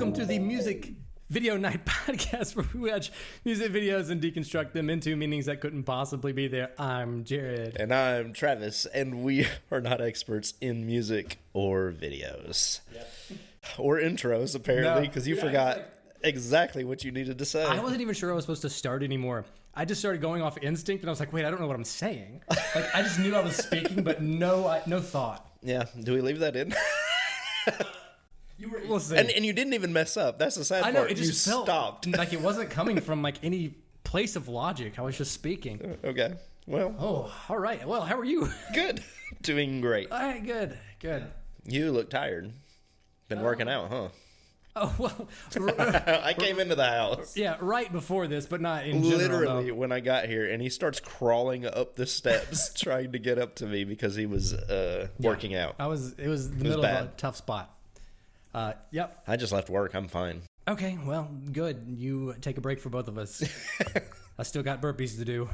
welcome to the Music Video Night podcast, where we watch music videos and deconstruct them into meanings that couldn't possibly be there. I'm Jared. And I'm Travis, and we are not experts in music or videos. Yep. Or intros, apparently, because you forgot exactly what you needed to say. I wasn't even sure I was supposed to start anymore. I just started going off instinct, and I was like, wait, I don't know what I'm saying. Like, I just knew I was speaking, but no thought. Yeah, do we leave that in? We'll see. And you didn't even mess up. That's the sad part. I know, it just felt stopped. Like it wasn't coming from like any place of logic. I was just speaking. Okay. Well. Oh, all right. Well, how are you? Good. Doing great. All right, good. You look tired. Been working out, huh? Oh, well. I came into the house. Yeah, right before this, but not in general. Literally, when I got here, and he starts crawling up the steps trying to get up to me because he was working out. It was the middle of a tough spot. Yep. I just left work. I'm fine. Okay, well, good. You take a break for both of us. I still got burpees to do.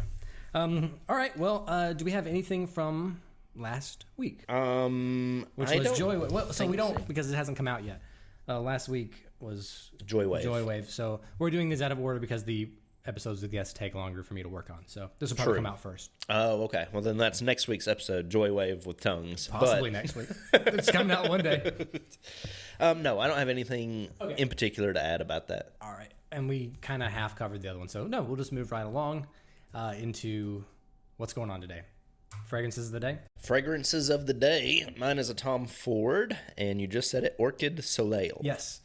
All right, well, do we have anything from last week? Which was Joy. Well, so we don't, because it hasn't come out yet. Last week was Joywave. So we're doing these out of order because the episodes with guests take longer for me to work on. So this will probably come out first. Oh, okay. Well, then that's next week's episode, Joywave with Tongues. Possibly next week. It's coming out one day. No, I don't have anything in particular to add about that. All right. And we kind of half covered the other one. So, no, we'll just move right along into what's going on today. Fragrances of the day? Fragrances of the day. Mine is a Tom Ford, and you just said it, Orchid Soleil. Yes,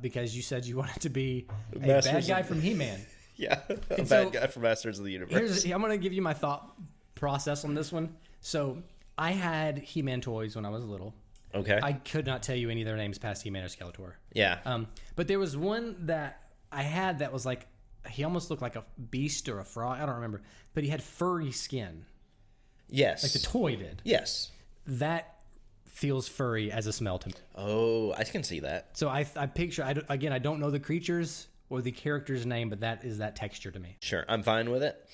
because you said you wanted to be a bad guy from He-Man. Yeah, a bad guy from Masters of the Universe. I'm going to give you my thought process on this one. So, I had He-Man toys when I was little. Okay. I could not tell you any of their names past He-Man or Skeletor. Yeah. But there was one that I had that was like, he almost looked like a beast or a frog. I don't remember. But he had furry skin. Yes. Like the toy did. Yes. That feels furry as a smell to me. Oh, I can see that. So I picture, I don't know the creatures or the character's name, but that is that texture to me. Sure. I'm fine with it.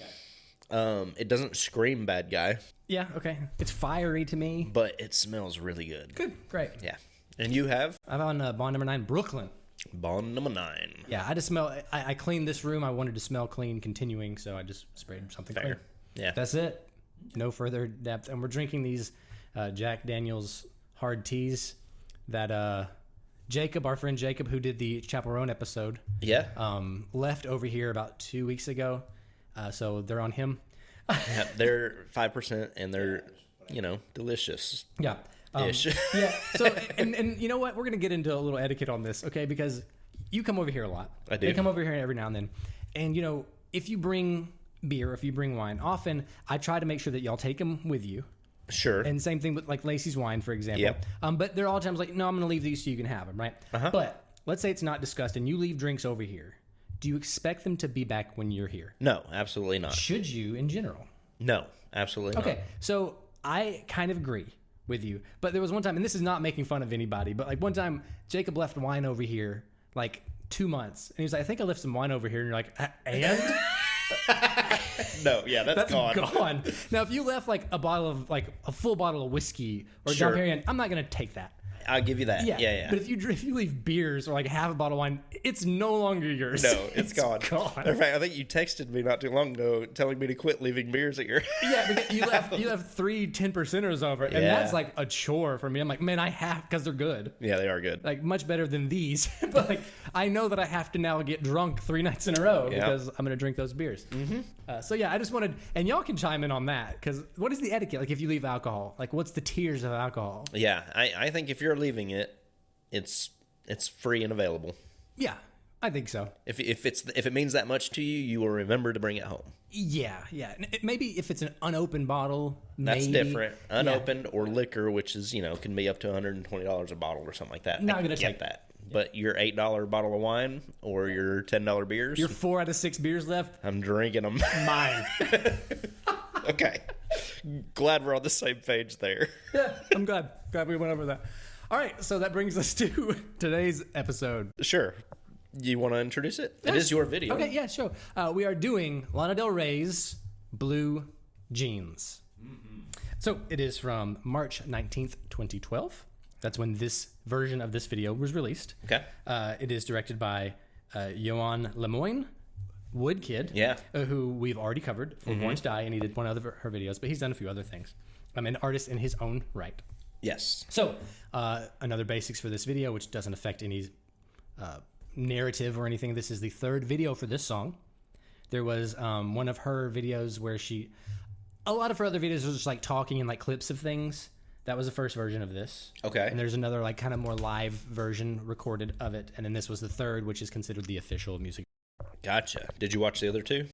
Okay. It doesn't scream bad guy. Yeah, okay. It's fiery to me. But it smells really good. Good, great. Yeah. And you have? I'm on Bond number 9, Brooklyn. Bond number 9. Yeah, I just smell, I cleaned this room. I wanted to smell clean continuing, so I just sprayed something clear. Yeah. That's it. No further depth. And we're drinking these Jack Daniel's hard teas that Jacob, our friend Jacob, who did the Chaperone episode, left over here about 2 weeks ago. So they're on him. Yeah, they're 5% and they're, delicious. Yeah. Yeah. So, and you know what? We're going to get into a little etiquette on this, okay? Because you come over here a lot. I do. You come over here every now and then. And, if you bring beer, if you bring wine, often I try to make sure that y'all take them with you. Sure. And same thing with like Lacey's wine, for example. Yep. But there are all times like, no, I'm going to leave these so you can have them, right? Uh-huh. But let's say it's not discussed and you leave drinks over here. Do you expect them to be back when you're here? No, absolutely not. Should you in general? No, absolutely not. Okay, so I kind of agree with you. But there was one time, and this is not making fun of anybody, but like one time Jacob left wine over here like 2 months. And he was like, I think I left some wine over here. And you're like, and? No, yeah, that's gone. Now, if you left like a full bottle of whiskey or Dom Perignon, I'm not going to take that. I'll give you that. Yeah. But if you leave beers or like half a bottle of wine, it's no longer yours. No, it's gone. In fact, I think you texted me not too long ago telling me to quit leaving beers at your Yeah, because you left 3 10%ers over, and that's like a chore for me. I'm like, man, I have, because they're good. Yeah, they are good. Like much better than these. But like I know that I have to now get drunk 3 nights in a row because I'm going to drink those beers. Mm-hmm. So yeah, I just wanted, and y'all can chime in on that, because what is the etiquette? Like if you leave alcohol, like what's the tiers of alcohol? Yeah, I think if you're leaving it, it's free and available. Yeah, I think so. If it means that much to you, you will remember to bring it home. Yeah. Maybe if it's an unopened bottle, that's different. Unopened or liquor, which is can be up to $120 a bottle or something like that. Not gonna take that. But your $8 bottle of wine or your $10 beers, your 4 out of 6 beers left, I'm drinking them. Mine. Okay. Glad we're on the same page there. Yeah, I'm glad we went over that. All right, so that brings us to today's episode. Sure. You want to introduce it? Yes. It is your video. Okay, yeah, sure. We are doing Lana Del Rey's Blue Jeans. Mm-hmm. So it is from March 19th, 2012. That's when this version of this video was released. Okay. It is directed by Yoann Lemoyne, Wood Kid, who we've already covered for Born to Die, and he did one of her videos, but he's done a few other things. An artist in his own right. Yes. So, another basics for this video, which doesn't affect any narrative or anything. This is the third video for this song. There was one of her videos where a lot of her other videos were just like talking and like clips of things. That was the first version of this. Okay. And there's another like kind of more live version recorded of it. And then this was the third, which is considered the official music. Gotcha. Did you watch the other two?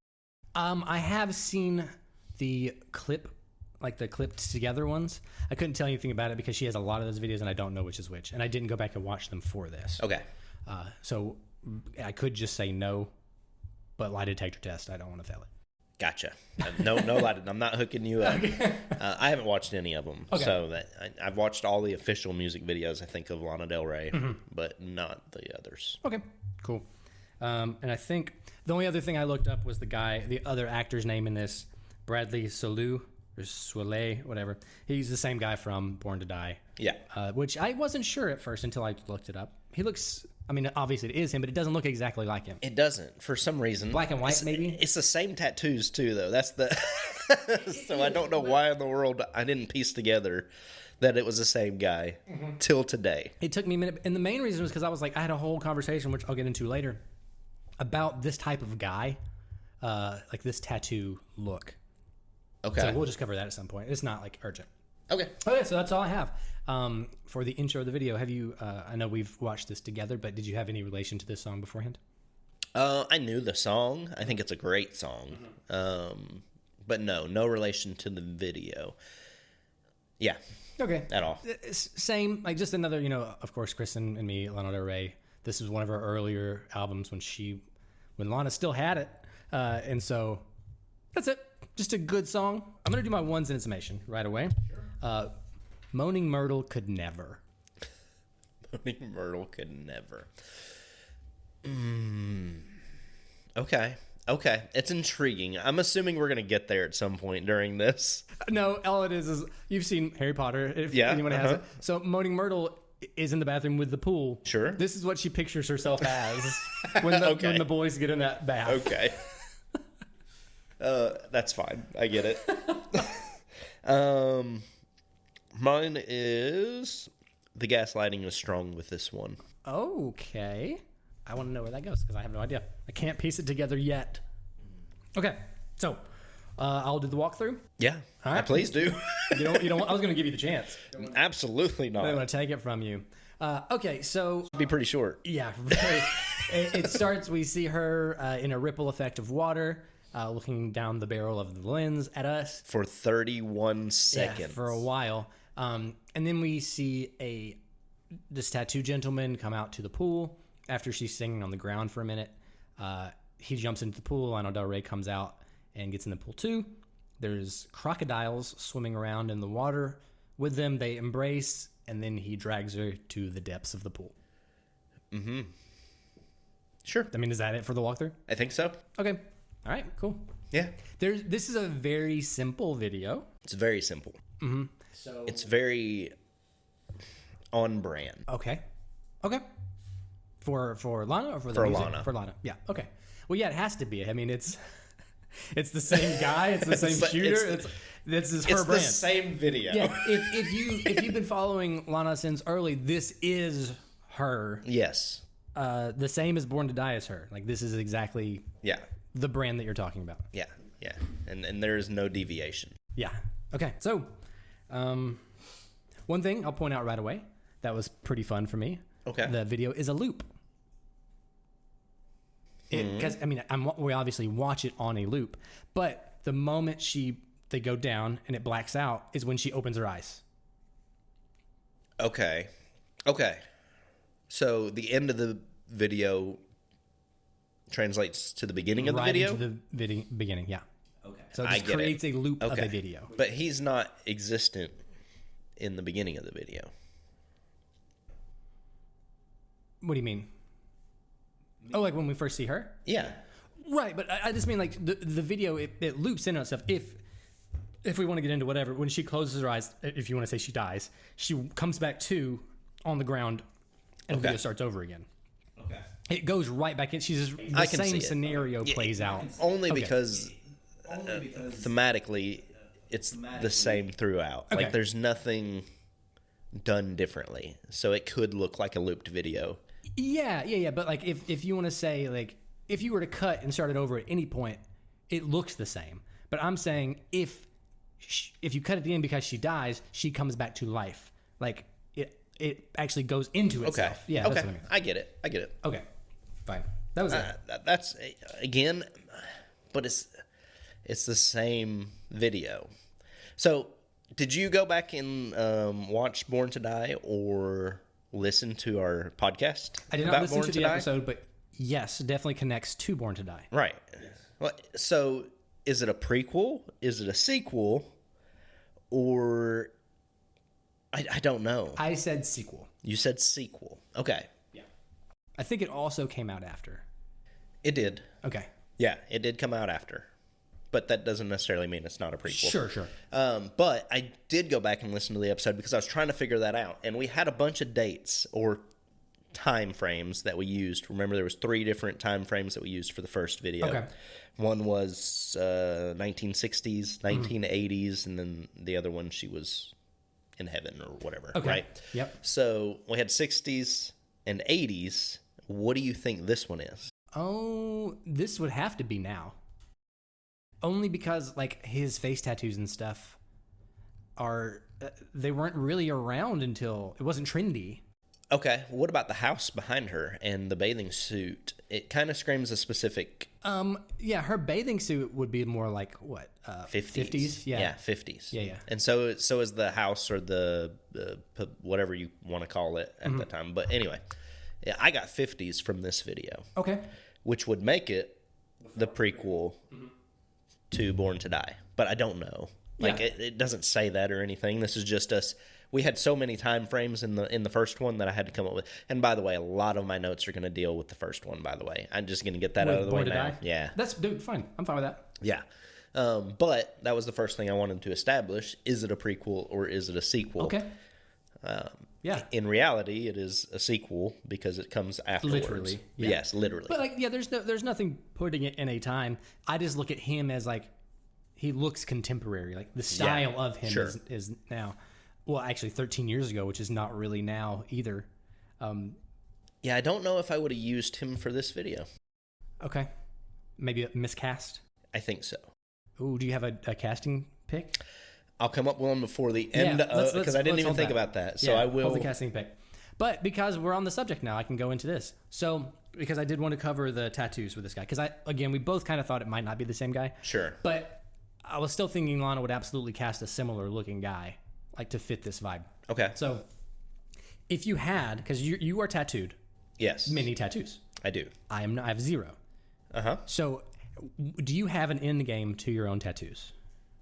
I have seen the clip, like the clipped together ones. I couldn't tell you anything about it because she has a lot of those videos and I don't know which is which. And I didn't go back and watch them for this. Okay. So I could just say no, but lie detector test, I don't want to fail it. Gotcha. No lie. I'm not hooking you up. Okay. I haven't watched any of them. Okay. So I've watched all the official music videos, I think, of Lana Del Rey, but not the others. Okay, cool. And I think the only other thing I looked up was the other actor's name in this, Bradley Soule, or Soule, whatever. He's the same guy from Born to Die. Yeah. Which I wasn't sure at first until I looked it up. He looks, obviously it is him, but it doesn't look exactly like him. It doesn't, for some reason. Black and white, maybe? It's the same tattoos, too, though. That's the... So I don't know why in the world I didn't piece together that it was the same guy till today. It took me a minute, and the main reason was because I had a whole conversation, which I'll get into later, about this type of guy, like this tattoo look. Okay. So we'll just cover that at some point. It's not like urgent. Okay. Okay, so that's all I have. For the intro of the video, have you, I know we've watched this together, but did you have any relation to this song beforehand? I knew the song. I think it's a great song. But no relation to the video. Yeah. Okay. At all. Same, like just another, of course, Kristen and me, Lana Del Rey. This was one of her earlier albums when Lana still had it. And so that's it. Just a good song. I'm going to do my one sentence summation right away. Sure. Moaning Myrtle could never. Moaning Myrtle could never. Okay. It's intriguing. I'm assuming we're going to get there at some point during this. No, all it is you've seen Harry Potter, if anyone has it. So Moaning Myrtle is in the bathroom with the pool. Sure. This is what she pictures herself as when the boys get in that bath. Okay. That's fine. I get it. Mine is the gaslighting is strong with this one. Okay. I want to know where that goes because I have no idea. I can't piece it together yet. Okay. So, I'll do the walkthrough. Yeah. All right. Please do. You don't. I was going to give you the chance. Absolutely not. I want to take it from you. Okay. So. It'll be pretty short. Yeah. It starts. We see her in a ripple effect of water, looking down the barrel of the lens at us for 31 seconds. Yeah, for a while. And then we see this tattoo gentleman come out to the pool after she's singing on the ground for a minute. He jumps into the pool. Lana Del Rey comes out and gets in the pool too. There's crocodiles swimming around in the water with them. They embrace, and then he drags her to the depths of the pool. Mm-hmm. Sure. Is that it for the walkthrough? I think so. Okay. All right, cool. Yeah. This is a very simple video. It's very simple. Mm-hmm. So it's very on brand. Okay. For Lana or for the music? Lana. For Lana. Yeah. Okay. Well, yeah, it has to be. It's the same guy. It's the same shooter. This is her brand. It's the same video. Yeah. If you've been following Lana since early, this is her. Yes. The same as Born to Die as her. Like this is exactly. Yeah. The brand that you're talking about. Yeah. And there is no deviation. Yeah. Okay. So, one thing I'll point out right away that was pretty fun for me. Okay. The video is a loop. Because we obviously watch it on a loop, but the moment they go down and it blacks out is when she opens her eyes. Okay. So the end of the video translates to the beginning of the video? Right into the beginning, yeah. Okay. So it just creates a loop of a video. But he's not existent in the beginning of the video. What do you mean? Oh, like when we first see her? Yeah. Right, but I just mean like the video, it loops in on stuff. If we want to get into whatever, when she closes her eyes, if you want to say she dies, she comes back to on the ground, and the video starts over again. Okay. It goes right back in. The same scenario plays out. Only because thematically, it's the same throughout. Okay. Like, there's nothing done differently. So it could look like a looped video. Yeah. But, like, if you want to say, like, if you were to cut and start it over at any point, it looks the same. But I'm saying if you cut at the end because she dies, she comes back to life. Like, it actually goes into itself. Okay. Yeah, okay. that's what I mean. I get it. Okay. Fine. That was it. That's, again, but it's the same video. So, did you go back and watch Born to Die or listen to our podcast? I did not listen to the episode, but yes, it definitely connects to Born to Die. Right. Well, so, is it a prequel? Is it a sequel? Or I don't know. I said sequel. You said sequel. Okay. Yeah. I think it also came out after. It did. Okay. Yeah, it did come out after. But that doesn't necessarily mean it's not a prequel. Sure. But I did go back and listen to the episode because I was trying to figure that out. And we had a bunch of dates or time frames that we used. Remember, there was 3 different time frames that we used for the first video. Okay. One was 1960s, 1980s, and then the other one, she was in heaven or whatever, okay. Right? Yep. So we had 60s and 80s. What do you think this one is? Oh, this would have to be now. Only because, like, his face tattoos and stuff are... they weren't really around until... it wasn't trendy. Okay, what about the house behind her and the bathing suit? It kind of screams a specific... yeah, her bathing suit would be more like, what, 50s? Yeah, 50s. Yeah. And so is the house or the whatever you want to call it at the time. But anyway, yeah, I got 50s from this video. Okay. Which would make it the prequel to Born to Die. But I don't know. Like, it doesn't say that or anything. This is just us... We had so many time frames in the first one that I had to come up with. And by the way, a lot of my notes are going to deal with the first one, by the way. I'm just going to get that out of the way now. Yeah. Dude, fine. I'm fine with that. Yeah. But that was the first thing I wanted to establish. Is it a prequel or is it a sequel? Okay. Yeah. In reality, it is a sequel because it comes afterwards. Literally. Yeah. Yes, literally. But, like, yeah, there's nothing putting it in a time. I just look at him as, like, he looks contemporary. Like, the style of him is now... Well, actually, 13 years ago, which is not really now either. Yeah, I don't know if I would have used him for this video. Okay. Maybe a miscast? I think so. Ooh, do you have a casting pick? I'll come up with one before the end, because I didn't even think about that. So I will... hold the casting pick. But because we're on the subject now, I can go into this. So, because I did want to cover the tattoos with this guy. Because, again, we both kind of thought it might not be the same guy. Sure. But I was still thinking Lana would absolutely cast a similar-looking guy. Like, to fit this vibe. Okay. So, if you had, because you are tattooed. Yes. Many tattoos. I do. I have 0. Uh-huh. So, do you have an end game to your own tattoos?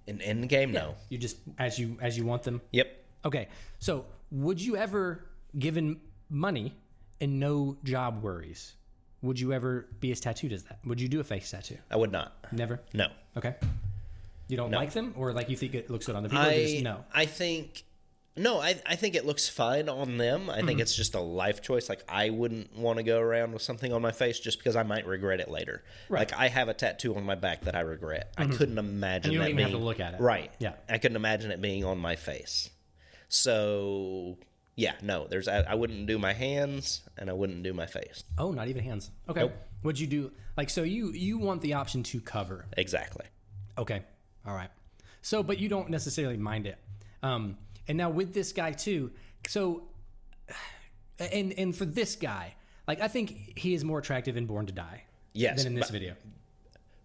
An end game? Yeah. No. You just, as you want them? Yep. Okay. So, would you ever, given money and no job worries, would you ever be as tattooed as that? Would you do a face tattoo? I would not. Never? No. Okay. You don't like them, or like you think it looks good on the people? I think it looks fine on them. I think it's just a life choice. Like, I wouldn't want to go around with something on my face just because I might regret it later. Right. Like, I have a tattoo on my back that I regret. I couldn't imagine and you don't that even being have to look at it. Right. Yeah. I couldn't imagine it being on my face. So yeah, no. I wouldn't do my hands and I wouldn't do my face. Oh, not even hands. Okay. Nope. What'd you do? Like, so you want the option to cover? Exactly. Okay. All right. So, but you don't necessarily mind it. And now with this guy too, so, and for this guy, like, I think he is more attractive in Born to Die than in this video.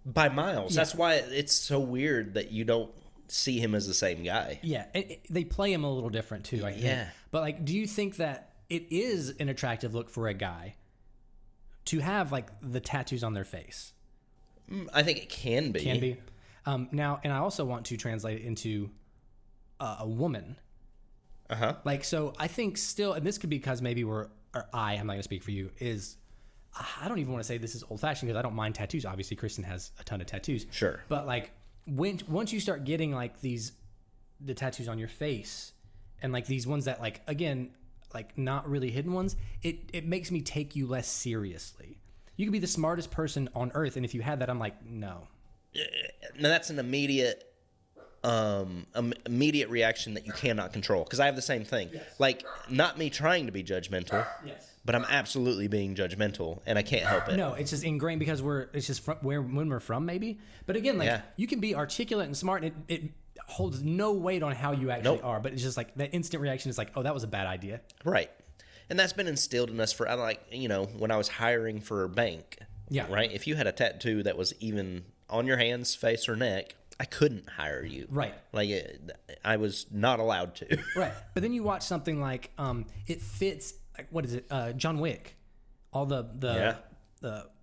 By miles. Yeah. That's why it's so weird that you don't see him as the same guy. Yeah. And they play him a little different too, I think. Yeah. But, like, do you think that it is an attractive look for a guy to have, like, the tattoos on their face? I think it can be. Can be. Now, and I also want to translate it into a woman. Uh-huh. Like, so I think still, and this could be because maybe I'm not going to speak for you, I don't even want to say this is old-fashioned because I don't mind tattoos. Obviously, Kristen has a ton of tattoos. Sure. But, like, once you start getting, like, the tattoos on your face and, like, these ones that, like, again, like not really hidden ones, it makes me take you less seriously. You could be the smartest person on earth, and if you had that, I'm like, no. Now that's an immediate reaction that you cannot control, because I have the same thing. Yes. Like, not me trying to be judgmental, yes, but I'm absolutely being judgmental, and I can't help it. No, it's just ingrained because it's just when we're from, maybe. But again, like, you can be articulate and smart, and it holds no weight on how you actually are. But it's just like that instant reaction is like, oh, that was a bad idea, right? And that's been instilled in us for, like, when I was hiring for a bank, right? If you had a tattoo that was even on your hands, face, or neck, I couldn't hire you. Right. Like, I was not allowed to. Right. But then you watch something like, it fits, like, what is it? John Wick. All the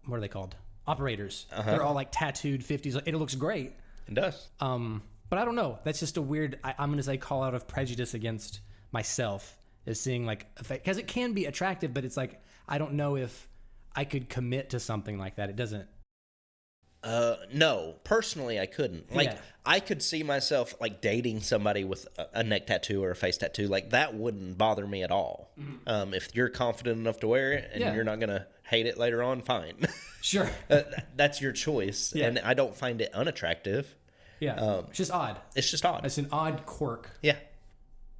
what are they called? Operators. They're all like tattooed 50s. It looks great. It does. But I don't know. That's just a weird, I'm going to say, call out of prejudice against myself, is seeing like, because it can be attractive, but it's like, I don't know if I could commit to something like that. It doesn't. No, personally, I couldn't. Like, I could see myself like dating somebody with a neck tattoo or a face tattoo. Like, that wouldn't bother me at all. Mm-hmm. If you're confident enough to wear it and you're not going to hate it later on, fine. Sure. That's your choice. Yeah. And I don't find it unattractive. Yeah. It's just odd. It's just odd. It's an odd quirk. Yeah.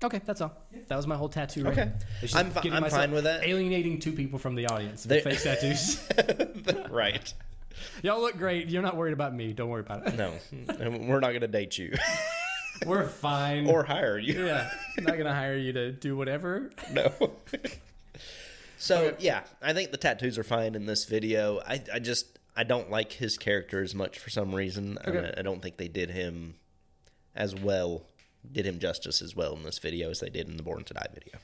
Okay, that's all. That was my whole tattoo. Okay. I'm fine with that. Alienating two people from the audience with face tattoos. Right. Y'all look great. You're not worried about me. Don't worry about it. No, we're not going to date you. We're fine. Or hire you. Yeah. I'm not going to hire you to do whatever. No. So, yeah, I think the tattoos are fine in this video. I don't like his character as much for some reason. Okay. I don't think they did him justice as well in this video as they did in the Born to Die video.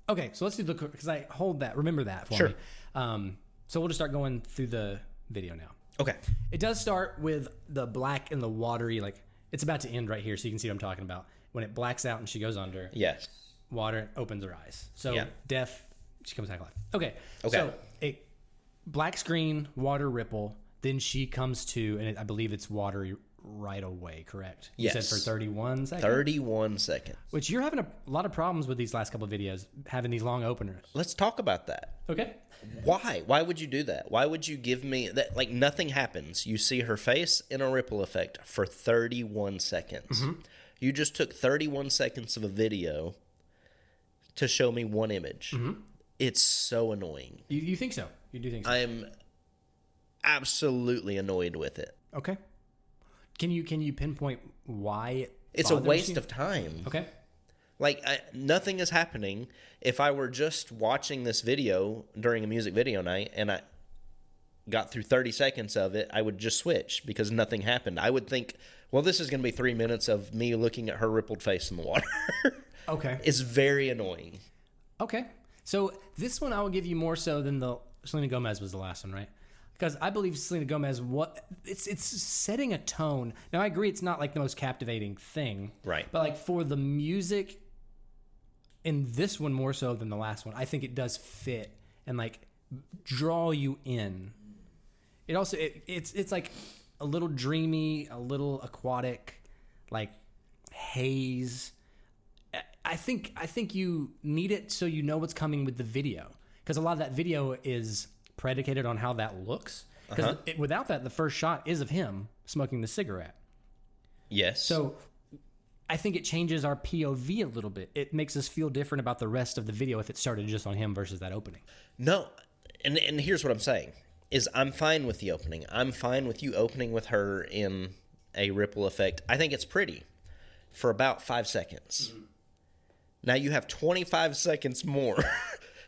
Okay, so let's do the, because I remember that for me. So we'll just start going through the video now. Okay. It does start with the black and the watery, like, it's about to end right here, so you can see what I'm talking about. When it blacks out and she goes under. Yes. Water opens her eyes. So deaf, she comes back alive. Okay. So black screen, water ripple, then she comes to, and I believe it's watery right away, correct? Yes. You said for 31 seconds? 31 seconds. Which you're having a lot of problems with these last couple of videos, having these long openers. Let's talk about that. Okay. Why? Why would you do that? Why would you give me that? Like, nothing happens. You see her face in a ripple effect for 31 seconds. Mm-hmm. You just took 31 seconds of a video to show me one image. Mm-hmm. It's so annoying. You think so? You do think so? I'm absolutely annoyed with it. Okay. Can you pinpoint why it's a waste of time? Okay. Like, nothing is happening. If I were just watching this video during a music video night and I got through 30 seconds of it, I would just switch because nothing happened. I would think, well, this is going to be 3 minutes of me looking at her rippled face in the water. Okay. It's very annoying. Okay. So this one I will give you more so than the Selena Gomez was the last one, right? Because I believe Selena Gomez, it's setting a tone. Now, I agree it's not like the most captivating thing. Right. But like for the music in this one more so than the last one, I think it does fit and like draw you in. It also, it's like a little dreamy, a little aquatic, like haze. I think you need it so you know what's coming with the video. Because a lot of that video is predicated on how that looks. Because without that, the first shot is of him smoking the cigarette. Yes. So I think it changes our POV a little bit. It makes us feel different about the rest of the video if it started just on him versus that opening. No. And here's what I'm saying, is I'm fine with the opening. I'm fine with you opening with her in a ripple effect. I think it's pretty for about 5 seconds. Mm-hmm. Now you have 25 seconds more.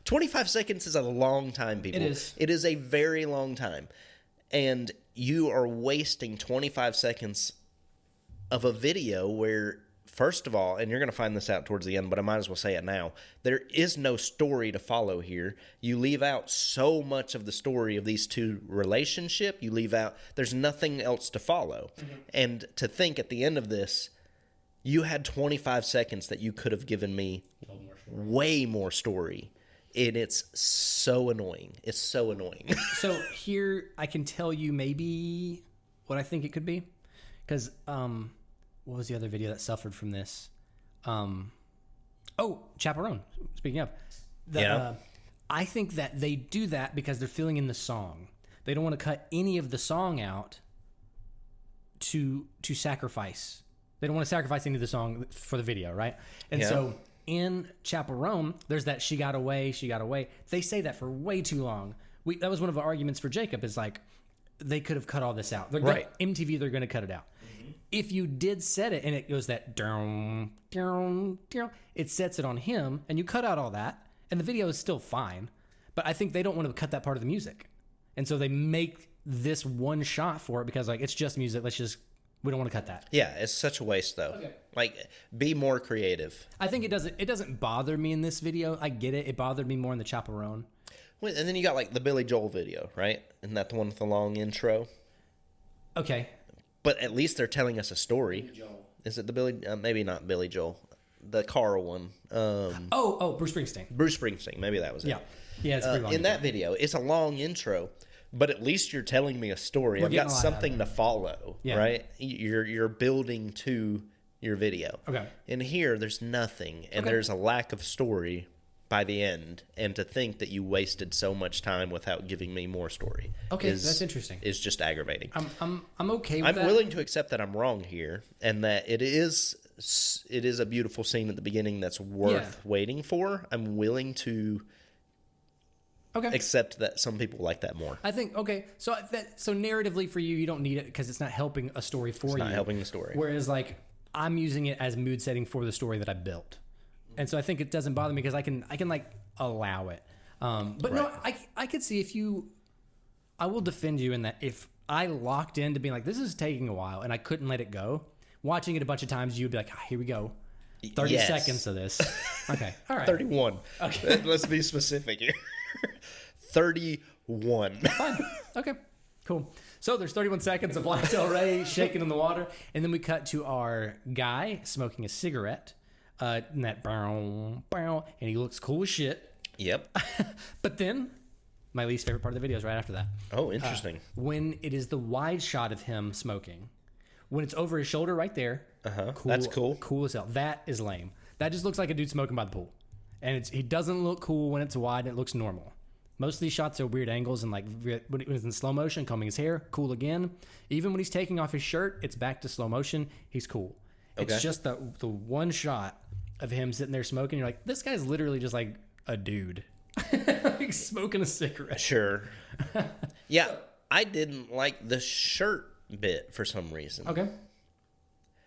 25 seconds is a long time, people. It is. It is a very long time. And you are wasting 25 seconds of a video where, first of all, and you're going to find this out towards the end, but I might as well say it now, there is no story to follow here. You leave out so much of the story of these two relationship. You leave out, there's nothing else to follow. Mm-hmm. And to think at the end of this, you had 25 seconds that you could have given me way more story. And it's so annoying. It's so annoying. So here I can tell you maybe what I think it could be. Because what was the other video that suffered from this? Oh, Chaperone. Speaking of, I think that they do that because they're filling in the song. They don't want to cut any of the song out to sacrifice. They don't want to sacrifice any of the song for the video, right? And so in Chaperone, there's that she got away. They say that for way too long. That was one of the arguments for Jacob, is like, they could have cut all this out. MTV, they're going to cut it out. Mm-hmm. If you did set it and it goes that down, it sets it on him, and you cut out all that, and the video is still fine. But I think they don't want to cut that part of the music. And so they make this one shot for it because, like, it's just music. We don't want to cut that. Yeah, it's such a waste, though. Okay. Like, be more creative. I think it doesn't bother me in this video. I get it. It bothered me more in the Chaperone. Well, and then you got, like, the Billy Joel video, right? Isn't that the one with the long intro? Okay. But at least they're telling us a story. Billy Joel. Is it the Billy... maybe not Billy Joel. The Carl one. Bruce Springsteen. Bruce Springsteen. Maybe that was it. Yeah. Yeah, it's pretty long. In that video, it's a long intro. But at least you're telling me a story. I've got something to follow, right? You're building to your video. Okay. And here, there's nothing, and there's a lack of story by the end. And to think that you wasted so much time without giving me more story, that's interesting. Is just aggravating. I'm okay with that. I'm willing to accept that I'm wrong here, and that it is a beautiful scene at the beginning that's worth waiting for. I'm willing to. Okay. Except that some people like that more. I think, so narratively for you, you don't need it because it's not helping a story for you. It's not helping the story. Whereas, like, I'm using it as mood setting for the story that I built. And so I think it doesn't bother me because I can like, allow it. But no, I could see I will defend you in that if I locked into being like, this is taking a while and I couldn't let it go, watching it a bunch of times, you'd be like, here we go. 30 seconds of this. Okay. All right. 31. Okay. Let's be specific here. 31. Fine. Okay. Cool. So there's 31 seconds of Lana Del Rey shaking in the water, and then we cut to our guy smoking a cigarette. And that bow, and he looks cool as shit. Yep. But then my least favorite part of the video is right after that. Oh, interesting. When it is the wide shot of him smoking, when it's over his shoulder right there. Cool, that's cool. Cool as hell. That is lame. That just looks like a dude smoking by the pool. And he doesn't look cool when it's wide, and it looks normal. Most of these shots are weird angles, and like when it was in slow motion, combing his hair, cool again. Even when he's taking off his shirt, it's back to slow motion. He's cool. Okay. It's just the one shot of him sitting there smoking. You're like, this guy's literally just like a dude, like smoking a cigarette. Sure. Yeah, I didn't like the shirt bit for some reason. Okay.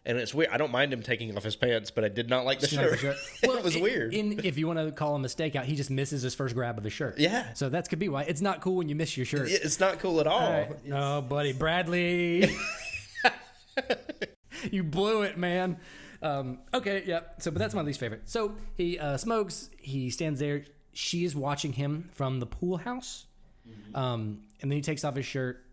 And it's weird. I don't mind him taking off his pants, but I did not like the shirt. Well, it was weird. If you want to call a mistake out, he just misses his first grab of his shirt. Yeah. So that could be why. It's not cool when you miss your shirt. It's not cool at all. Right. No, buddy. Bradley. You blew it, man. Okay, yeah. So, but that's my least favorite. So he smokes. He stands there. She is watching him from the pool house. Mm-hmm. And then he takes off his shirt,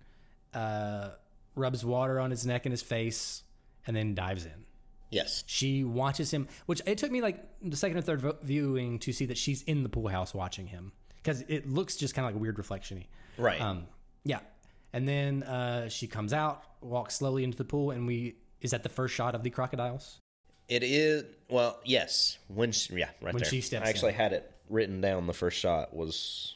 rubs water on his neck and his face, and then dives in. Yes. She watches him, which it took me like the second or third viewing to see that she's in the pool house watching him because it looks just kind of like a weird reflection-y. Right. Yeah. And then she comes out, walks slowly into the pool, and is that the first shot of the crocodiles? It is. Well, yes. When she steps in. I actually had it written down. The first shot was.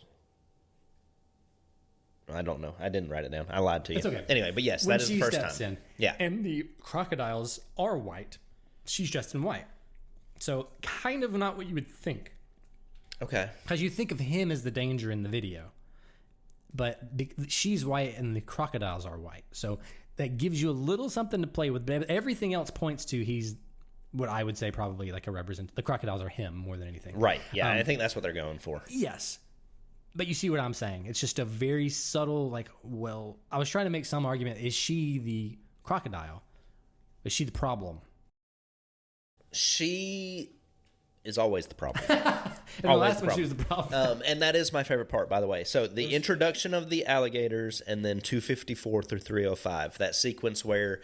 I don't know. I didn't write it down. I lied to you. It's okay. Anyway, but yes, that is the first time. In, yeah. And the crocodiles are white. She's dressed in white. So kind of not what you would think. Okay. Because you think of him as the danger in the video. But she's white and the crocodiles are white. So that gives you a little something to play with. But everything else points to he's what I would say probably like the crocodiles are him more than anything. Right. Yeah. I think that's what they're going for. Yes. But you see what I'm saying. It's just a very subtle, like, well, I was trying to make some argument. Is she the crocodile? Is she the problem? She is always the problem. The last one, she was the problem. And that is my favorite part, by the way. So the introduction of the alligators and then 254 through 305, that sequence where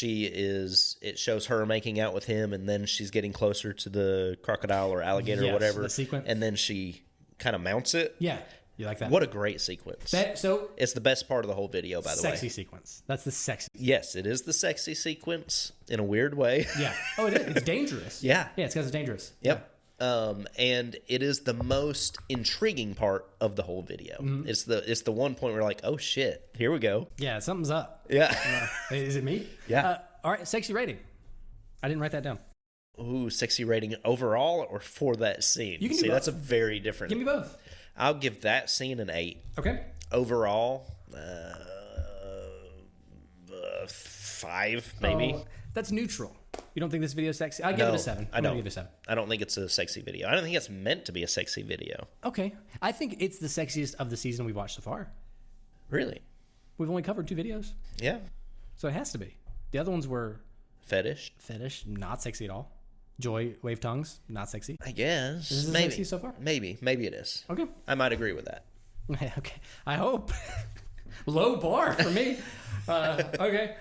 it shows her making out with him and then she's getting closer to the crocodile or alligator or whatever. The sequence. And then she kind of mounts it. Yeah. You like that? What a great sequence. It's the best part of the whole video, by the way. Sexy sequence. That's the sexy. Yes, it is the sexy sequence in a weird way. Yeah. Oh, it is. It's dangerous. Yeah. Yeah, it's because it's dangerous. Yep. And it is the most intriguing part of the whole video. Mm-hmm. It's the one point where like, oh shit, here we go. Yeah, something's up. Yeah. Is it me? Yeah. All right, sexy rating. I didn't write that down. Ooh, sexy rating overall or for that scene? You can see that's a very different. Give me both. I'll give that scene an 8. Okay. Overall, 5 maybe. Oh, that's neutral. You don't think this video is sexy? I'll give it a 7. I don't. Give it a 7. I don't think it's a sexy video. I don't think it's meant to be a sexy video. Okay. I think it's the sexiest of the season we've watched so far. Really? We've only covered 2 videos. Yeah. So it has to be. The other ones were... Fetish, not sexy at all. Joy, wave tongues, not sexy. I guess. Is this maybe sexy so far? Maybe it is. Okay. I might agree with that. Okay. I hope. Low bar for me. Okay.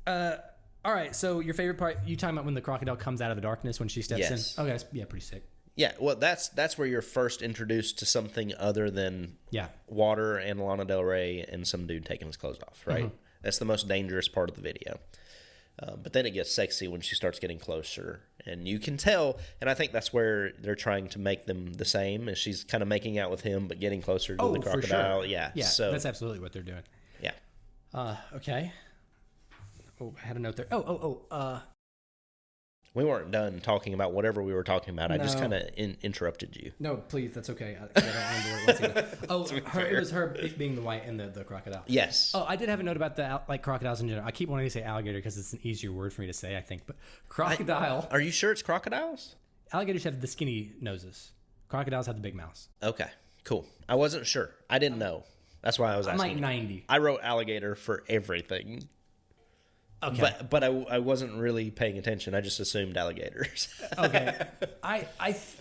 All right. So your favorite part? You talking about when the crocodile comes out of the darkness when she steps in? Okay. Yeah. Pretty sick. Yeah. Well, that's where you're first introduced to something other than water and Lana Del Rey and some dude taking his clothes off. Right. Mm-hmm. That's the most dangerous part of the video. But then it gets sexy when she starts getting closer. And you can tell, and I think that's where they're trying to make them the same, as she's kind of making out with him, but getting closer to the crocodile. For sure. Yeah, so that's absolutely what they're doing. Yeah. Okay. Oh, I had a note there. We weren't done talking about whatever we were talking about. No. I just kind of interrupted you. No, please, that's okay. I don't remember what it was. It was her being the white and the crocodile. Yes. Oh, I did have a note about the crocodiles in general. I keep wanting to say alligator because it's an easier word for me to say, I think. But crocodile. Are you sure it's crocodiles? Alligators have the skinny noses. Crocodiles have the big mouths. Okay, cool. I wasn't sure. I didn't know. That's why I was asking. I'm like 90. I wrote alligator for everything. Okay. But I wasn't really paying attention. I just assumed alligators. Okay.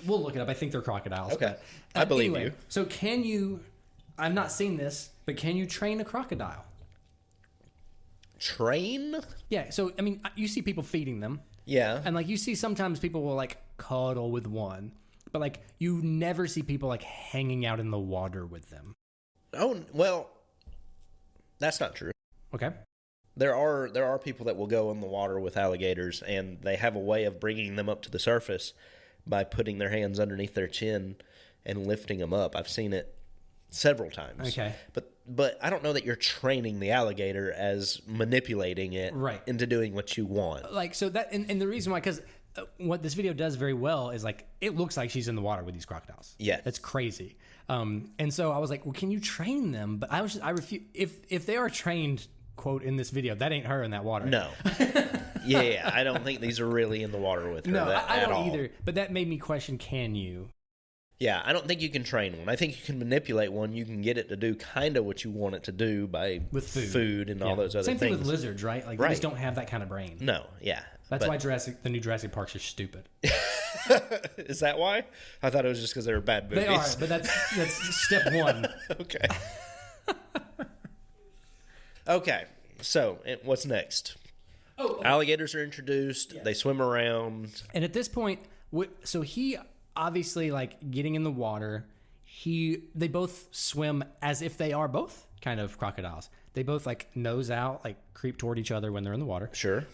We'll look it up. I think they're crocodiles. Okay. I believe anyway, you. So can you, I've not seen this, but can you train a crocodile? Train? Yeah. So, I mean, you see people feeding them. Yeah. And like you see sometimes people will like cuddle with one, but like you never see people like hanging out in the water with them. Oh, well, that's not true. Okay. There are people that will go in the water with alligators, and they have a way of bringing them up to the surface by putting their hands underneath their chin and lifting them up. I've seen it several times. Okay. But I don't know that you're training the alligator as manipulating it into doing what you want. Like, so that, and the reason why, because what this video does very well is like, it looks like she's in the water with these crocodiles. Yeah. That's crazy. And so I was like, well, can you train them? But I refuse, if they are trained, quote, in this video, that ain't her in that water. No. Yeah, I don't think these are really in the water with her. No, I don't all. either. But that made me question, can you? Yeah, I don't think you can train one. I think you can manipulate one. You can get it to do kind of what you want it to do by with food and all those other things. Same thing with lizards, right? Like they just don't have that kind of brain. No, yeah. That's why the new Jurassic Parks are stupid. Is that why? I thought it was just because they were bad movies. They are, but that's step one. Okay. Okay. So, what's next? Alligators are introduced. Yes. They swim around. And at this point, so he obviously like getting in the water. They both swim as if they are both kind of crocodiles. They both like nose out, like creep toward each other when they're in the water. Sure.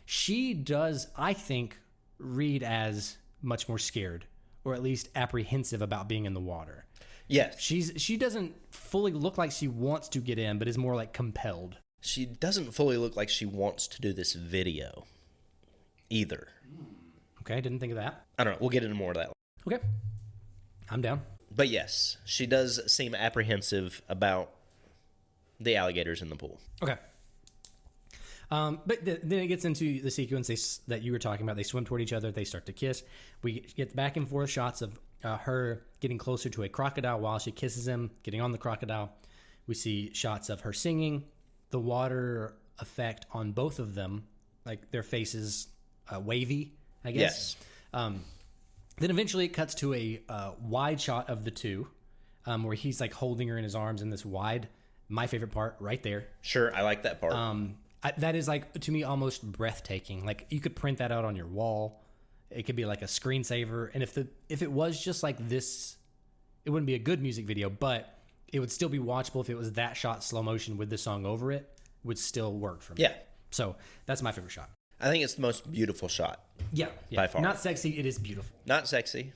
She does, I think, read as much more scared, or at least apprehensive about being in the water. Yes. She doesn't fully look like she wants to get in, but is more like compelled. She doesn't fully look like she wants to do this video either. Okay, didn't think of that. I don't know. We'll get into more of that. Okay. I'm down. But yes, she does seem apprehensive about the alligators in the pool. Okay. But then it gets into the sequence that you were talking about. They swim toward each other. They start to kiss. We get back and forth shots of her getting closer to a crocodile while she kisses him, getting on the crocodile. We see shots of her singing, the water effect on both of them, like their faces wavy, I guess. Yes. Then eventually it cuts to a wide shot of the two where he's like holding her in his arms in this wide, my favorite part right there. Sure, I like that part. That is like, to me, almost breathtaking. Like you could print that out on your wall. It could be like a screensaver. And if it was just like this, it wouldn't be a good music video, but it would still be watchable if it was that shot slow motion with the song over it, would still work for me. Yeah. So that's my favorite shot. I think it's the most beautiful shot. Yeah. By far. Not sexy. It is beautiful. Not sexy.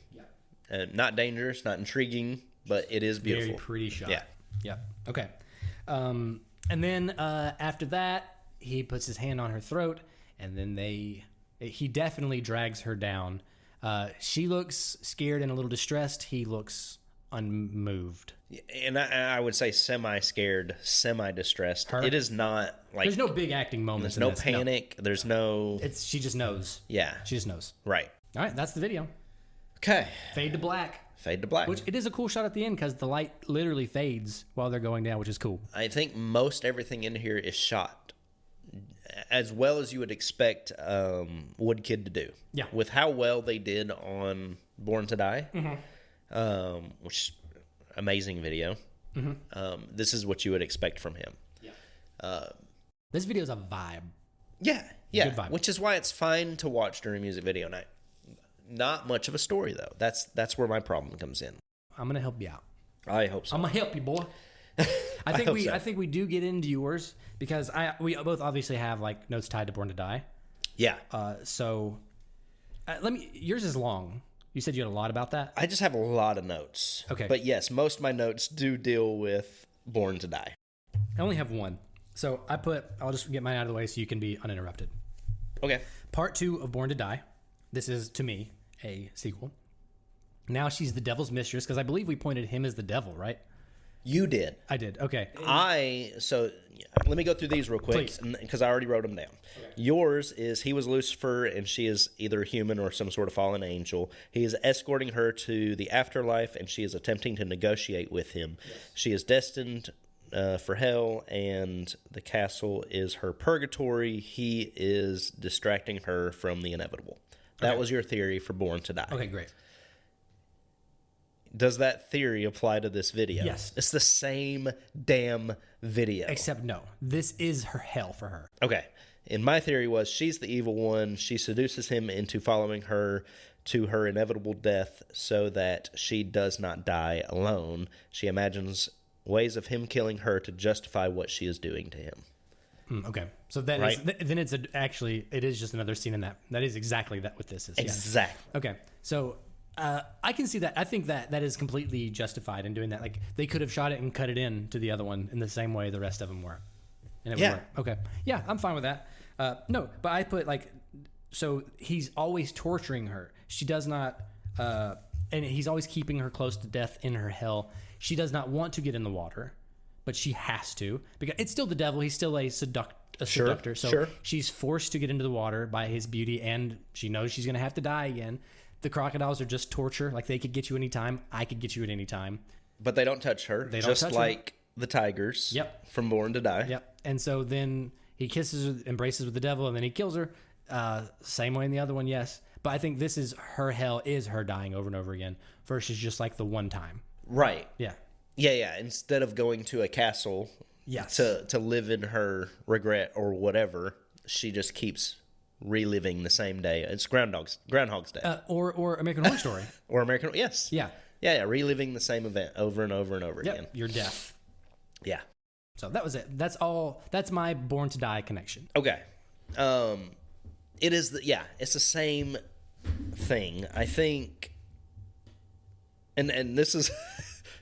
Yeah. Not dangerous. Not intriguing. But it is beautiful. Very pretty shot. Yeah. Yeah. Okay. And then after that, he puts his hand on her throat, and then he definitely drags her down. She looks scared and a little distressed. He looks unmoved. And I would say semi-scared, semi-distressed. It is not like... There's no big acting moments. There's no panic. No. There's no... She just knows. Yeah. She just knows. Right. All right, that's the video. Okay. Fade to black. Fade to black. Which it is a cool shot at the end because the light literally fades while they're going down, which is cool. I think most everything in here is shot as well as you would expect Woodkid to do. Yeah. With how well they did on Born to Die, which amazing video. This is what you would expect from him. Yeah. This video is a vibe. Yeah. Yeah. Good vibe. Which is why it's fine to watch during music video night. Not much of a story though. That's where my problem comes in. I'm gonna help you out. I hope so. I'm gonna help you, boy. I think we do get into yours because we both obviously have like notes tied to Born to Die. Yeah. So yours is long. You said you had a lot about that. I just have a lot of notes. Okay. But yes, most of my notes do deal with Born to Die. I only have one. So I'll just get mine out of the way so you can be uninterrupted. Okay. Part 2 of Born to Die. This is, to me, a sequel. Now she's the devil's mistress, because I believe we pointed him as the devil, right? You did. I did. Okay. So let me go through these real quick, because I already wrote them down. Okay. Yours is he was Lucifer, and she is either a human or some sort of fallen angel. He is escorting her to the afterlife, and she is attempting to negotiate with him. Yes. She is destined for hell, and the castle is her purgatory. He is distracting her from the inevitable. That was your theory for Born to Die. Okay, great. Does that theory apply to this video? Yes. It's the same damn video. Except no. This is her hell for her. Okay. And my theory was she's the evil one. She seduces him into following her to her inevitable death so that she does not die alone. She imagines ways of him killing her to justify what she is doing to him. Okay, so that is then it's it is just another scene in that. That is exactly that what this is. Exactly. Yeah. Okay, so I can see that. I think that is completely justified in doing that. Like they could have shot it and cut it in to the other one in the same way the rest of them were, and it would work. Okay, yeah, I'm fine with that. No, but I put so he's always torturing her. She does not, and he's always keeping her close to death in her hell. She does not want to get in the water, but she has to because it's still the devil. He's still a seductor. So she's forced to get into the water by his beauty, and she knows she's going to have to die again. The crocodiles are just torture. Like they could get you anytime. I could get you at any time. But they don't touch her. They don't just touch like her. The tigers. Yep. From Born to Die. Yep. And so then he kisses her, embraces with the devil, and then he kills her. Same way in the other one, yes. But I think this is her hell is her dying over and over again versus just like the one time. Right. Yeah. Yeah. Instead of going to a castle to live in her regret or whatever, she just keeps reliving the same day. It's Groundhog's Day. Or American Horror Story. Or American, yes. Yeah. Yeah, reliving the same event over and over and over again. Your death. Yeah. So that was it. That's all. That's my Born to Die connection. Okay. It is, it's the same thing. I think, and this is...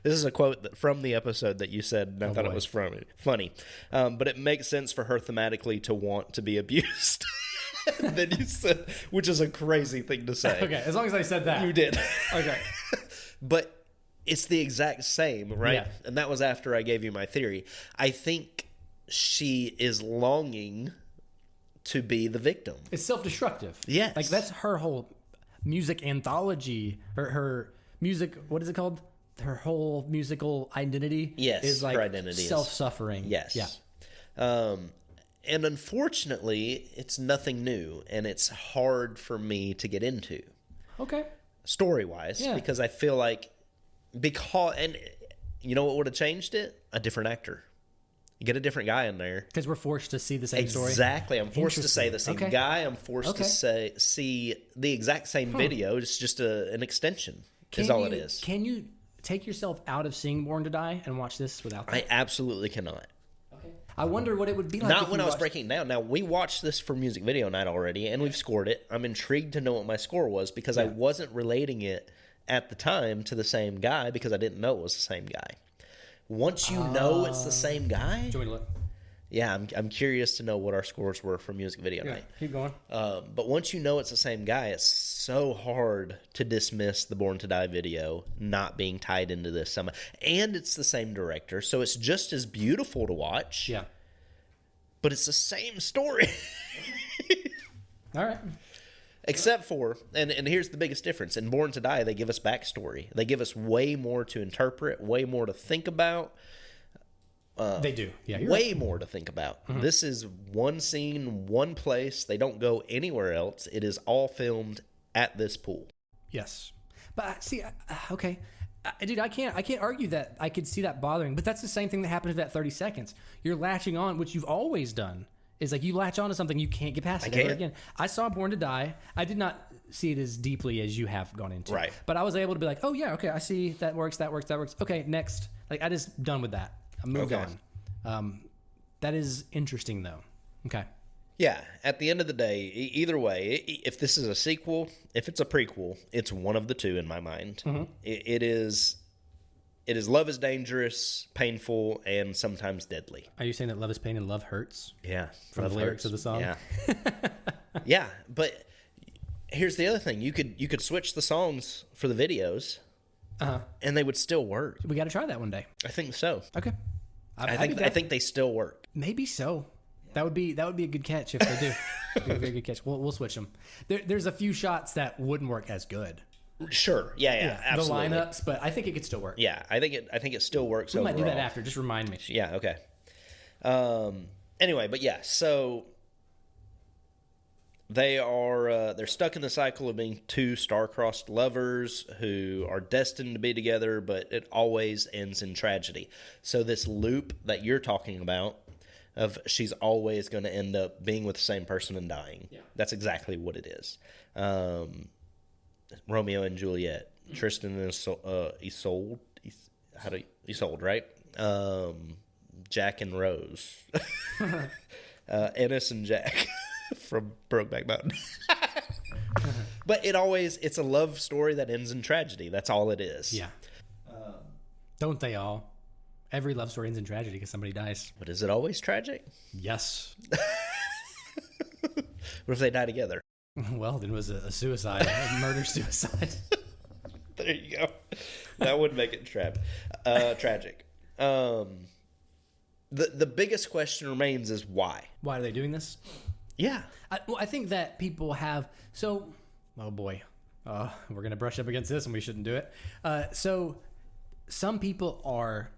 This is a quote from the episode that you said, and I thought it was funny. But it makes sense for her thematically to want to be abused. Then you said, which is a crazy thing to say. Okay, as long as I said that. You did. Okay. But it's the exact same, right? Yeah. And that was after I gave you my theory. I think she is longing to be the victim. It's self-destructive. Yes. Like, that's her whole music anthology. Her music, what is it called? Her whole musical identity is like her identity self-suffering. Yes. Yeah. And unfortunately, it's nothing new, and it's hard for me to get into. Okay. Story-wise, because I feel like and you know what would have changed it? A different actor. You get a different guy in there. Because we're forced to see the same story? Exactly. I'm forced to say the same guy. I'm forced to see the exact same video. It's just an extension is all it is. Can you take yourself out of seeing Born to Die and watch this without that? I absolutely cannot. Okay. I wonder what it would be like. Not when I was breaking it down. Now, we watched this for music video night already, and we've scored it. I'm intrigued to know what my score was because I wasn't relating it at the time to the same guy because I didn't know it was the same guy. Once you know it's the same guy... Do you want me to look? Yeah, I'm curious to know what our scores were for music video night. Keep going. But once you know it's the same guy, it's so hard to dismiss the Born to Die video not being tied into this somehow. And it's the same director, so it's just as beautiful to watch. Yeah. But it's the same story. All right. Except for, and here's the biggest difference. In Born to Die, they give us backstory. They give us way more to interpret, way more to think about. They do. Yeah, you're way right. more to think about. Mm-hmm. This is one scene, one place. They don't go anywhere else. It is all filmed at this pool. Yes. But see, okay. Dude, I can't argue that. I could see that bothering, but that's the same thing that happened to that 30 seconds. You're latching on, which you've always done. Is like you latch on to something, you can't get past it ever again. I saw Born to Die. I did not see it as deeply as you have gone into. Right. But I was able to be like, oh yeah, okay, I see that works. Okay, next. Like I just done with that. I moved on. That is interesting though. Okay. Yeah. At the end of the day, either way, if this is a sequel, if it's a prequel, it's one of the two in my mind. Mm-hmm. It is Love is Dangerous, painful, and sometimes deadly. Are you saying that love is pain and love hurts? Yeah. From the lyrics of the song? Yeah. Yeah, but here's the other thing. You could switch the songs for the videos, and they would still work. We got to try that one day. I think so. Okay. I think they still work. Maybe so. That would be a good catch if they do. It'd be a very good catch. We'll switch them. There's a few shots that wouldn't work as good. Sure. Yeah, absolutely. The lineups, but I think it could still work. Yeah, I think it still works. We overall. might do that after. Just remind me. Yeah. Okay. Anyway, but yeah, so they're stuck in the cycle of being two star-crossed lovers who are destined to be together, but it always ends in tragedy. So this loop that you're talking about of she's always going to end up being with the same person and dying. Yeah. That's exactly what it is. Romeo and Juliet, Tristan and Isolde, right? Jack and Rose, Ennis and Jack from Brokeback Mountain. But it's a love story that ends in tragedy. That's all it is. Yeah. Don't they all? Every love story ends in tragedy because somebody dies. But is it always tragic? Yes. What if they die together? Well, then it was a suicide, a murder-suicide. There you go. That would make it tragic. The biggest question remains is why? Why are they doing this? Yeah. I think that people have... So, oh boy. We're going to brush up against this and we shouldn't do it. So, some people are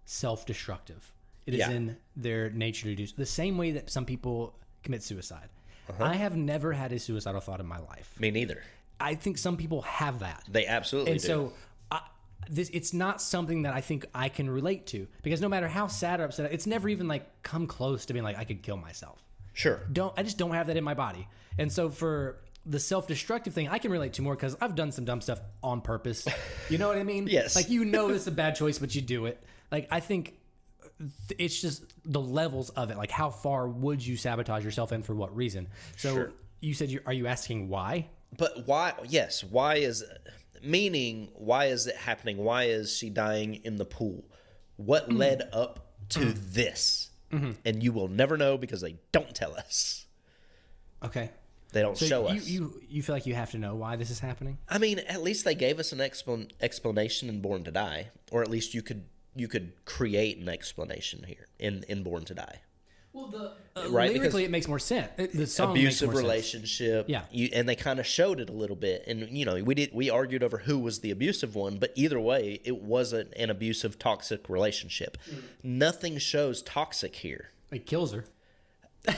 self-destructive. It is in their nature to do so. The same way that some people commit suicide. I have never had a suicidal thought in my life. Me neither. I think some people have that. They absolutely do. And so it's not something that I think I can relate to because no matter how sad or upset, it's never even like come close to being like I could kill myself. Sure. I just don't have that in my body. And so for the self-destructive thing, I can relate to more because I've done some dumb stuff on purpose. You know what I mean? Yes. Like it's a bad choice, but you do it. Like I think it's just the levels of it. Like how far would you sabotage yourself and for what reason? So sure. You said, are you asking why? But why? Yes. Why is it happening? Why is she dying in the pool? What led up to this? Mm-hmm. And you will never know because they don't tell us. Okay. They don't show us. You feel like you have to know why this is happening? I mean, at least they gave us an explanation in Born to Die, or at least you could create an explanation here in Born to Die. Well, right? Lyrically, it makes more sense. The song abusive makes more relationship, sense. Yeah, and they kind of showed it a little bit. And we argued over who was the abusive one, but either way, it wasn't an abusive, toxic relationship. Nothing shows toxic here. It kills her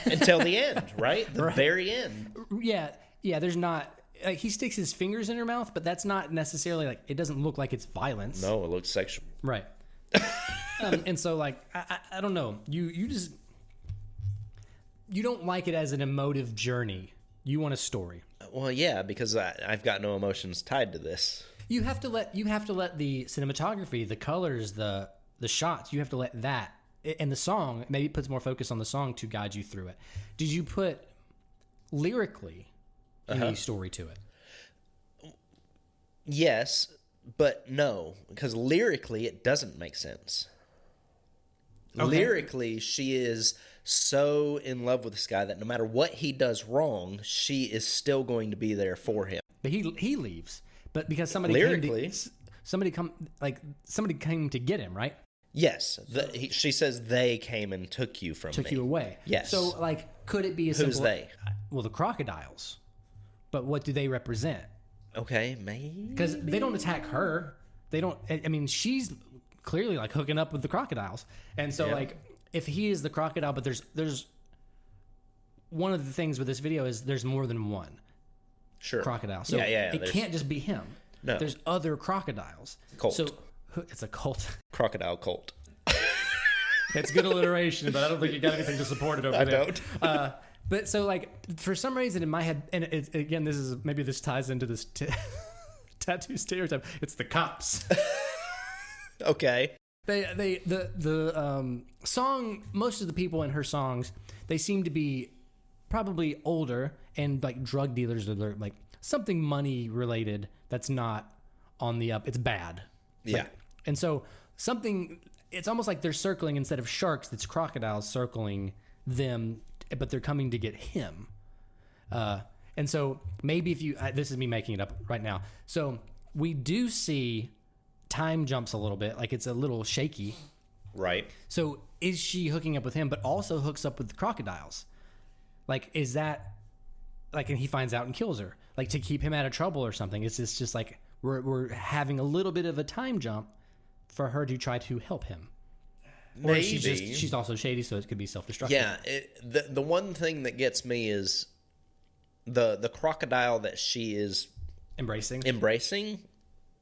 until the end, right? The very end. Yeah. There's not. He sticks his fingers in her mouth, but that's not necessarily like it doesn't look like it's violence. No, it looks sexual. Right. And so, like, I don't know. You don't like it as an emotive journey. You want a story. Well, yeah, because I've got no emotions tied to this. You have to let the cinematography, the colors, the shots. You have to let that and the song, maybe it puts more focus on the song to guide you through it. Did you put lyrically any story to it? Yes, but no, because lyrically it doesn't make sense. Okay. Lyrically, she is so in love with this guy that no matter what he does wrong, she is still going to be there for him. But he leaves. But because somebody came to get him, right? Yes, she says they came and took you from me. Took you away. Yes. So, like, could it be a simple... Who's they? Well, the crocodiles. But what do they represent? Okay, maybe. Because they don't attack her. They don't... I mean, she's clearly, like, hooking up with the crocodiles. And so, like, if he is the crocodile, but there's... One of the things with this video is there's more than one crocodile. So it can't just be him. No. There's other crocodiles. Cult. So it's a cult. Crocodile cult. It's good alliteration, but I don't think you got anything to support it over there. I don't. But so, like, for some reason in my head, and again, this ties into this tattoo stereotype. It's the cops. Okay. The song, most of the people in her songs, they seem to be probably older and like drug dealers, or they're like something money related that's not on the up. It's bad. Yeah. And so it's almost like they're circling, instead of sharks, it's crocodiles circling them, but they're coming to get him. And so maybe this is me making it up right now. So we do see time jumps a little bit, like it's a little shaky. Right. So is she hooking up with him, but also hooks up with the crocodiles? Like, is that like, and he finds out and kills her, like to keep him out of trouble or something? It's just like we're having a little bit of a time jump for her to try to help him. Or maybe she's also shady, so it could be self-destructive. Yeah. The one thing that gets me is the crocodile that she is embracing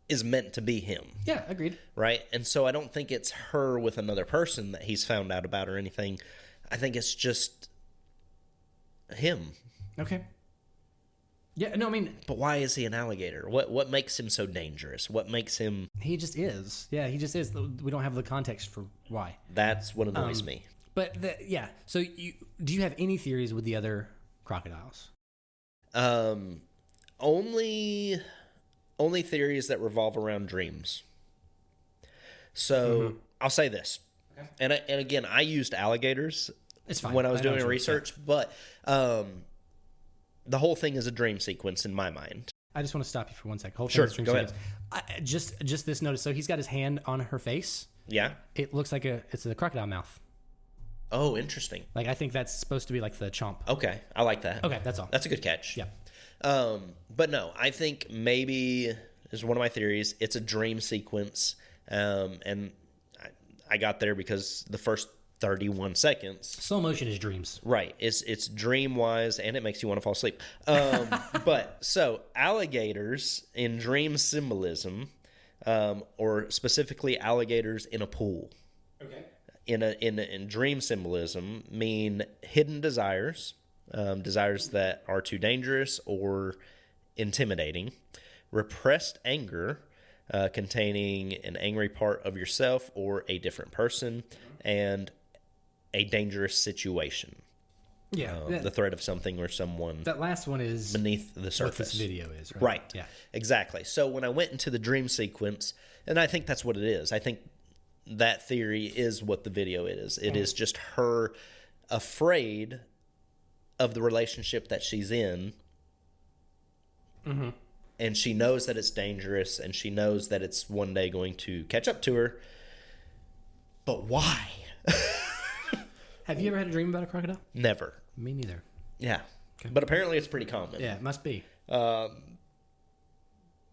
is meant to be him. Yeah, agreed. Right? And so I don't think it's her with another person that he's found out about or anything. I think it's just him. Okay. Yeah, no, I mean... But why is he an alligator? What makes him so dangerous? What makes him... He just is. Yeah, he just is. We don't have the context for why. That's what annoys me. But, so do you have any theories with the other crocodiles? Only theories that revolve around dreams. So I'll say this, and again, I used alligators when I was doing research, but the whole thing is a dream sequence in my mind. I just want to stop you for 1 second. Whole sure, thing go ahead. Just this notice. So he's got his hand on her face. Yeah, it looks like it's a crocodile mouth. Oh, interesting. Like, I think that's supposed to be like the chomp. Okay, I like that. Okay, that's all. That's a good catch. Yeah. But no, I think maybe is one of my theories. It's a dream sequence, and I got there because the first 31 seconds. Slow motion is dreams, right? It's dream wise, and it makes you want to fall asleep. But so alligators in dream symbolism, or specifically alligators in a pool. Okay. In dream symbolism, mean hidden desires. Desires that are too dangerous or intimidating, repressed anger, containing an angry part of yourself or a different person, and a dangerous situation. Yeah, the threat of something or someone. That last one is beneath the surface. What this video is, right? Right. Yeah. Exactly. So when I went into the dream sequence, and I think that's what it is. I think that theory is what the video is. It is just her afraid of the relationship that she's in, and she knows that it's dangerous, and she knows that it's one day going to catch up to her. But why? Have you ever had a dream about a crocodile? Never. Me neither. Yeah, okay. But apparently it's pretty common. Yeah, it must be.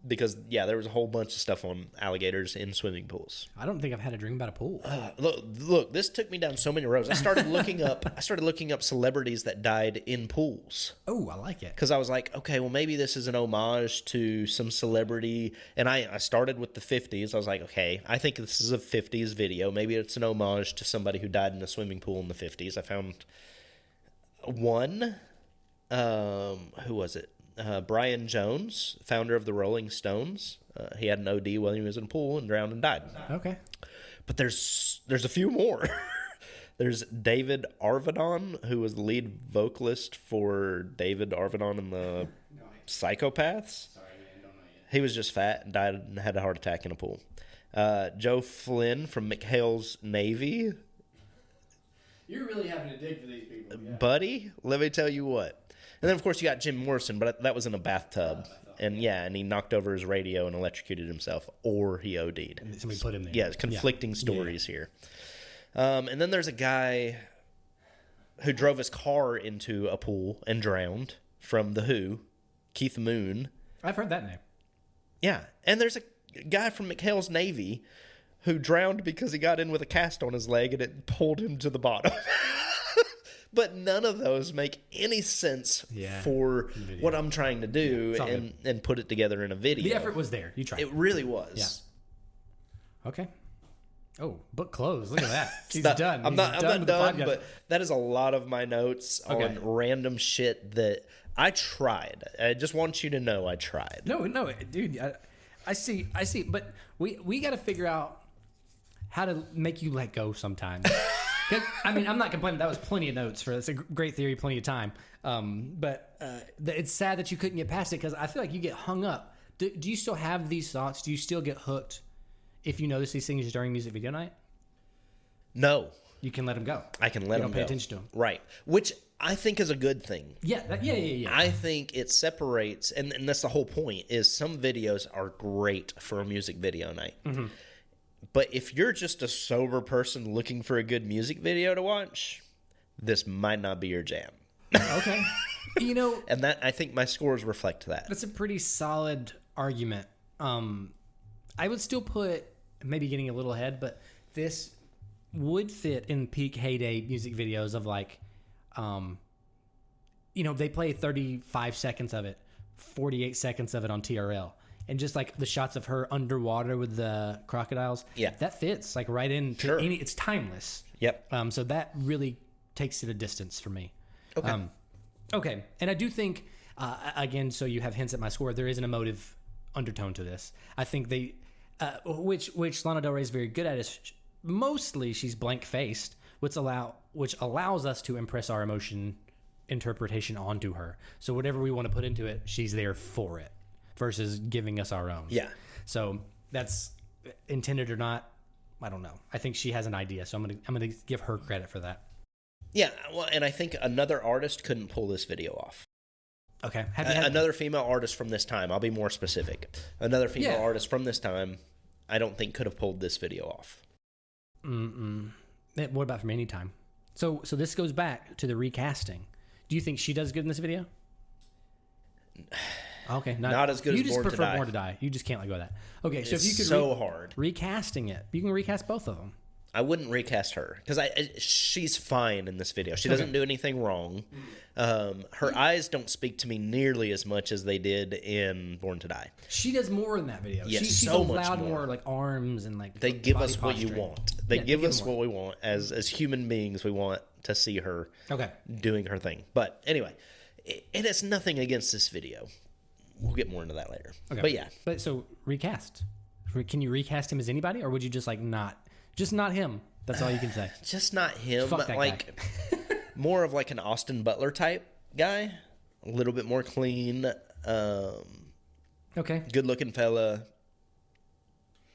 Because there was a whole bunch of stuff on alligators in swimming pools. I don't think I've had a dream about a pool. Look, this took me down so many roads. I started looking up celebrities that died in pools. Oh, I like it. Because I was like, okay, well, maybe this is an homage to some celebrity. And I started with the 50s. I was like, okay, I think this is a 50s video. Maybe it's an homage to somebody who died in a swimming pool in the 50s. I found one. Who was it? Brian Jones, founder of the Rolling Stones. He had an OD while he was in a pool and drowned and died. Okay. But there's a few more. There's David Arvidon, who was the lead vocalist for David Arvidon and the Psychopaths. Sorry, man, don't know yet. He was just fat and died and had a heart attack in a pool. Joe Flynn from McHale's Navy. You're really having to dig for these people. Yeah. Buddy, let me tell you what. And then, of course, you got Jim Morrison, but that was in a bathtub. And he knocked over his radio and electrocuted himself, or he OD'd. And somebody put him there. Yeah, conflicting stories here. And then there's a guy who drove his car into a pool and drowned from The Who, Keith Moon. I've heard that name. Yeah, and there's a guy from McHale's Navy who drowned because he got in with a cast on his leg and it pulled him to the bottom. But none of those make any sense for what I'm trying to do and put it together in a video. The effort was there. You tried. It really was. Yeah. Okay. Oh, book closed. Look at that. He's done. I'm not done, but that is a lot of my notes on random shit that I tried. I just want you to know I tried. No, dude. I see. But we got to figure out how to make you let go sometimes. I mean, I'm not complaining. That was plenty of notes for this. It's a great theory, plenty of time. But it's sad that you couldn't get past it because I feel like you get hung up. Do you still have these thoughts? Do you still get hooked if you notice these things during music video night? No. You can let them go. I can let them go. You don't pay attention to them. Right. Which I think is a good thing. Yeah. I think it separates, and that's the whole point, is some videos are great for a music video night. Mm-hmm. But if you're just a sober person looking for a good music video to watch, this might not be your jam. Okay. And that, I think my scores reflect that. That's a pretty solid argument. I would still put, maybe getting a little ahead, but this would fit in peak heyday music videos of like, they play 35 seconds of it, 48 seconds of it on TRL. And just like the shots of her underwater with the crocodiles, that fits like right in. Sure. It's timeless. Yep. So that really takes it a distance for me. Okay. Okay. And I do think, again, so you have hints at my score, there is an emotive undertone to this. I think they, which Lana Del Rey is very good at, is mostly she's blank faced, which allows us to impress our emotion interpretation onto her. So whatever we want to put into it, she's there for it. Versus giving us our own. Yeah. So that's intended or not, I don't know. I think she has an idea, so I'm gonna give her credit for that. Yeah, well, and I think another artist couldn't pull this video off. Okay. Another female artist from this time. I'll be more specific. Another female artist from this time, I don't think could have pulled this video off. What about from any time? So this goes back to the recasting. Do you think she does good in this video? Okay, not as good as Born to Die. You just prefer Born to Die. You just can't let go of that. Okay, so if you could hard recasting it, you can recast both of them. I wouldn't recast her because she's fine in this video. She doesn't do anything wrong. Her eyes don't speak to me nearly as much as they did in Born to Die. She does more in that video. Yes, she's so allowed much more. Like arms and like they give body us what posturing. you want. They give us what we want as human beings. We want to see her doing her thing. But anyway, and it's nothing against this video. We'll get more into that later. Okay. But yeah. But so recast. Can you recast him as anybody, or would you just like not him? That's all you can say. Just not him. Fuck that like guy. More of like an Austin Butler type guy. A little bit more clean. Okay. Good looking fella.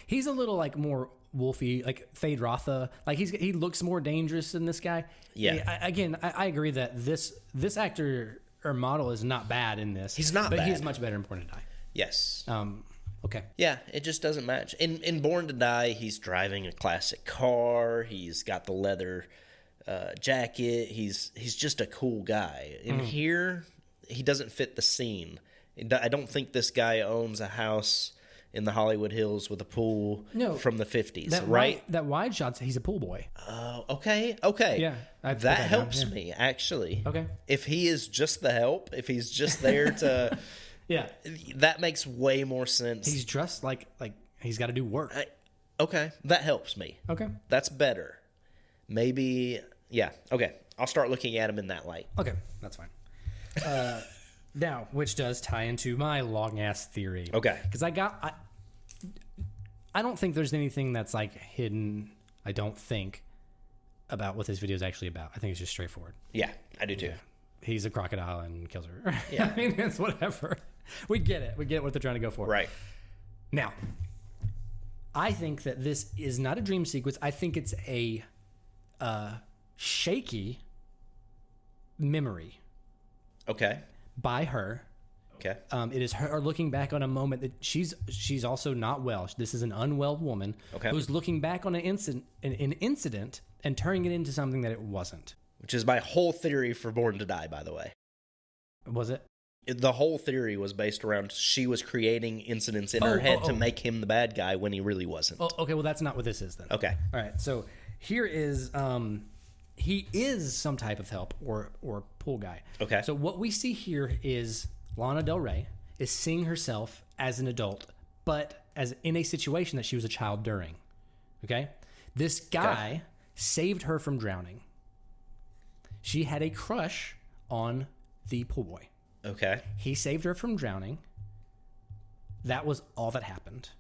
He's a little like more wolfy, like Fade Rotha. Like he looks more dangerous than this guy. Yeah. I agree that this actor or model is not bad in this. He's not bad. But he's much better in Born to Die. Yes. Okay. Yeah, it just doesn't match. In Born to Die, he's driving a classic car. He's got the leather jacket. He's just a cool guy. In here, he doesn't fit the scene. I don't think this guy owns a house in the Hollywood Hills with a pool from the 50s, right? That wide shot, he's a pool boy. Oh, okay. Yeah. That helps me, actually. Okay. If he is just the help, if he's just there to... yeah. That makes way more sense. He's dressed like he's got to do work. Okay. That helps me. Okay. That's better. Maybe... Yeah. Okay. I'll start looking at him in that light. Okay. That's fine. Now, which does tie into my long-ass theory. Okay. Because I don't think there's anything that's, like, hidden, I don't think, about what this video is actually about. I think it's just straightforward. Yeah, I do too. Yeah. He's a crocodile and kills her. Yeah. I mean, it's whatever. We get it. We get what they're trying to go for. Right. Now, I think that this is not a dream sequence. I think it's a shaky memory. Okay. By her. Okay. It is her looking back on a moment that she's also not well. This is an unwell woman who's looking back on an incident and turning it into something that it wasn't. Which is my whole theory for Born to Die, by the way. Was it? The whole theory was based around she was creating incidents in her head to make him the bad guy when he really wasn't. Oh, okay, well, that's not what this is then. Okay. All right, so here is... he is some type of help or pool guy. Okay. So what we see here is Lana Del Rey is seeing herself as an adult, but as in a situation that she was a child during. Okay? This guy saved her from drowning. She had a crush on the pool boy. Okay. He saved her from drowning. That was all that happened.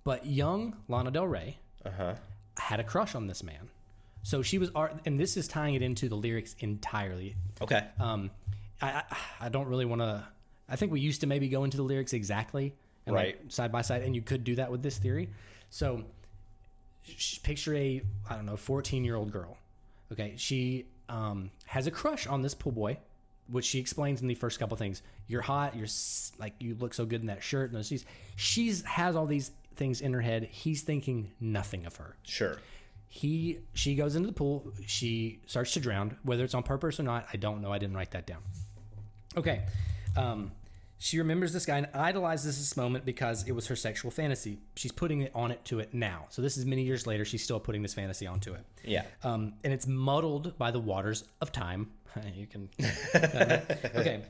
But young Lana Del Rey had a crush on this man. So she was, and this is tying it into the lyrics entirely. Okay. I don't really want to, I think we used to maybe go into the lyrics exactly. And like side by side, and you could do that with this theory. So picture a, 14-year-old girl. Okay. She has a crush on this pool boy, which she explains in the first couple things. You're hot. You look so good in that shirt. And she's has all these things in her head. He's thinking nothing of her. Sure. She goes into the pool. She starts to drown. Whether it's on purpose or not, I don't know. I didn't write that down. Okay. She remembers this guy and idolizes this moment because it was her sexual fantasy. She's putting it on it to it now. So this is many years later. She's still putting this fantasy onto it. Yeah. And it's muddled by the waters of time. You can. Okay.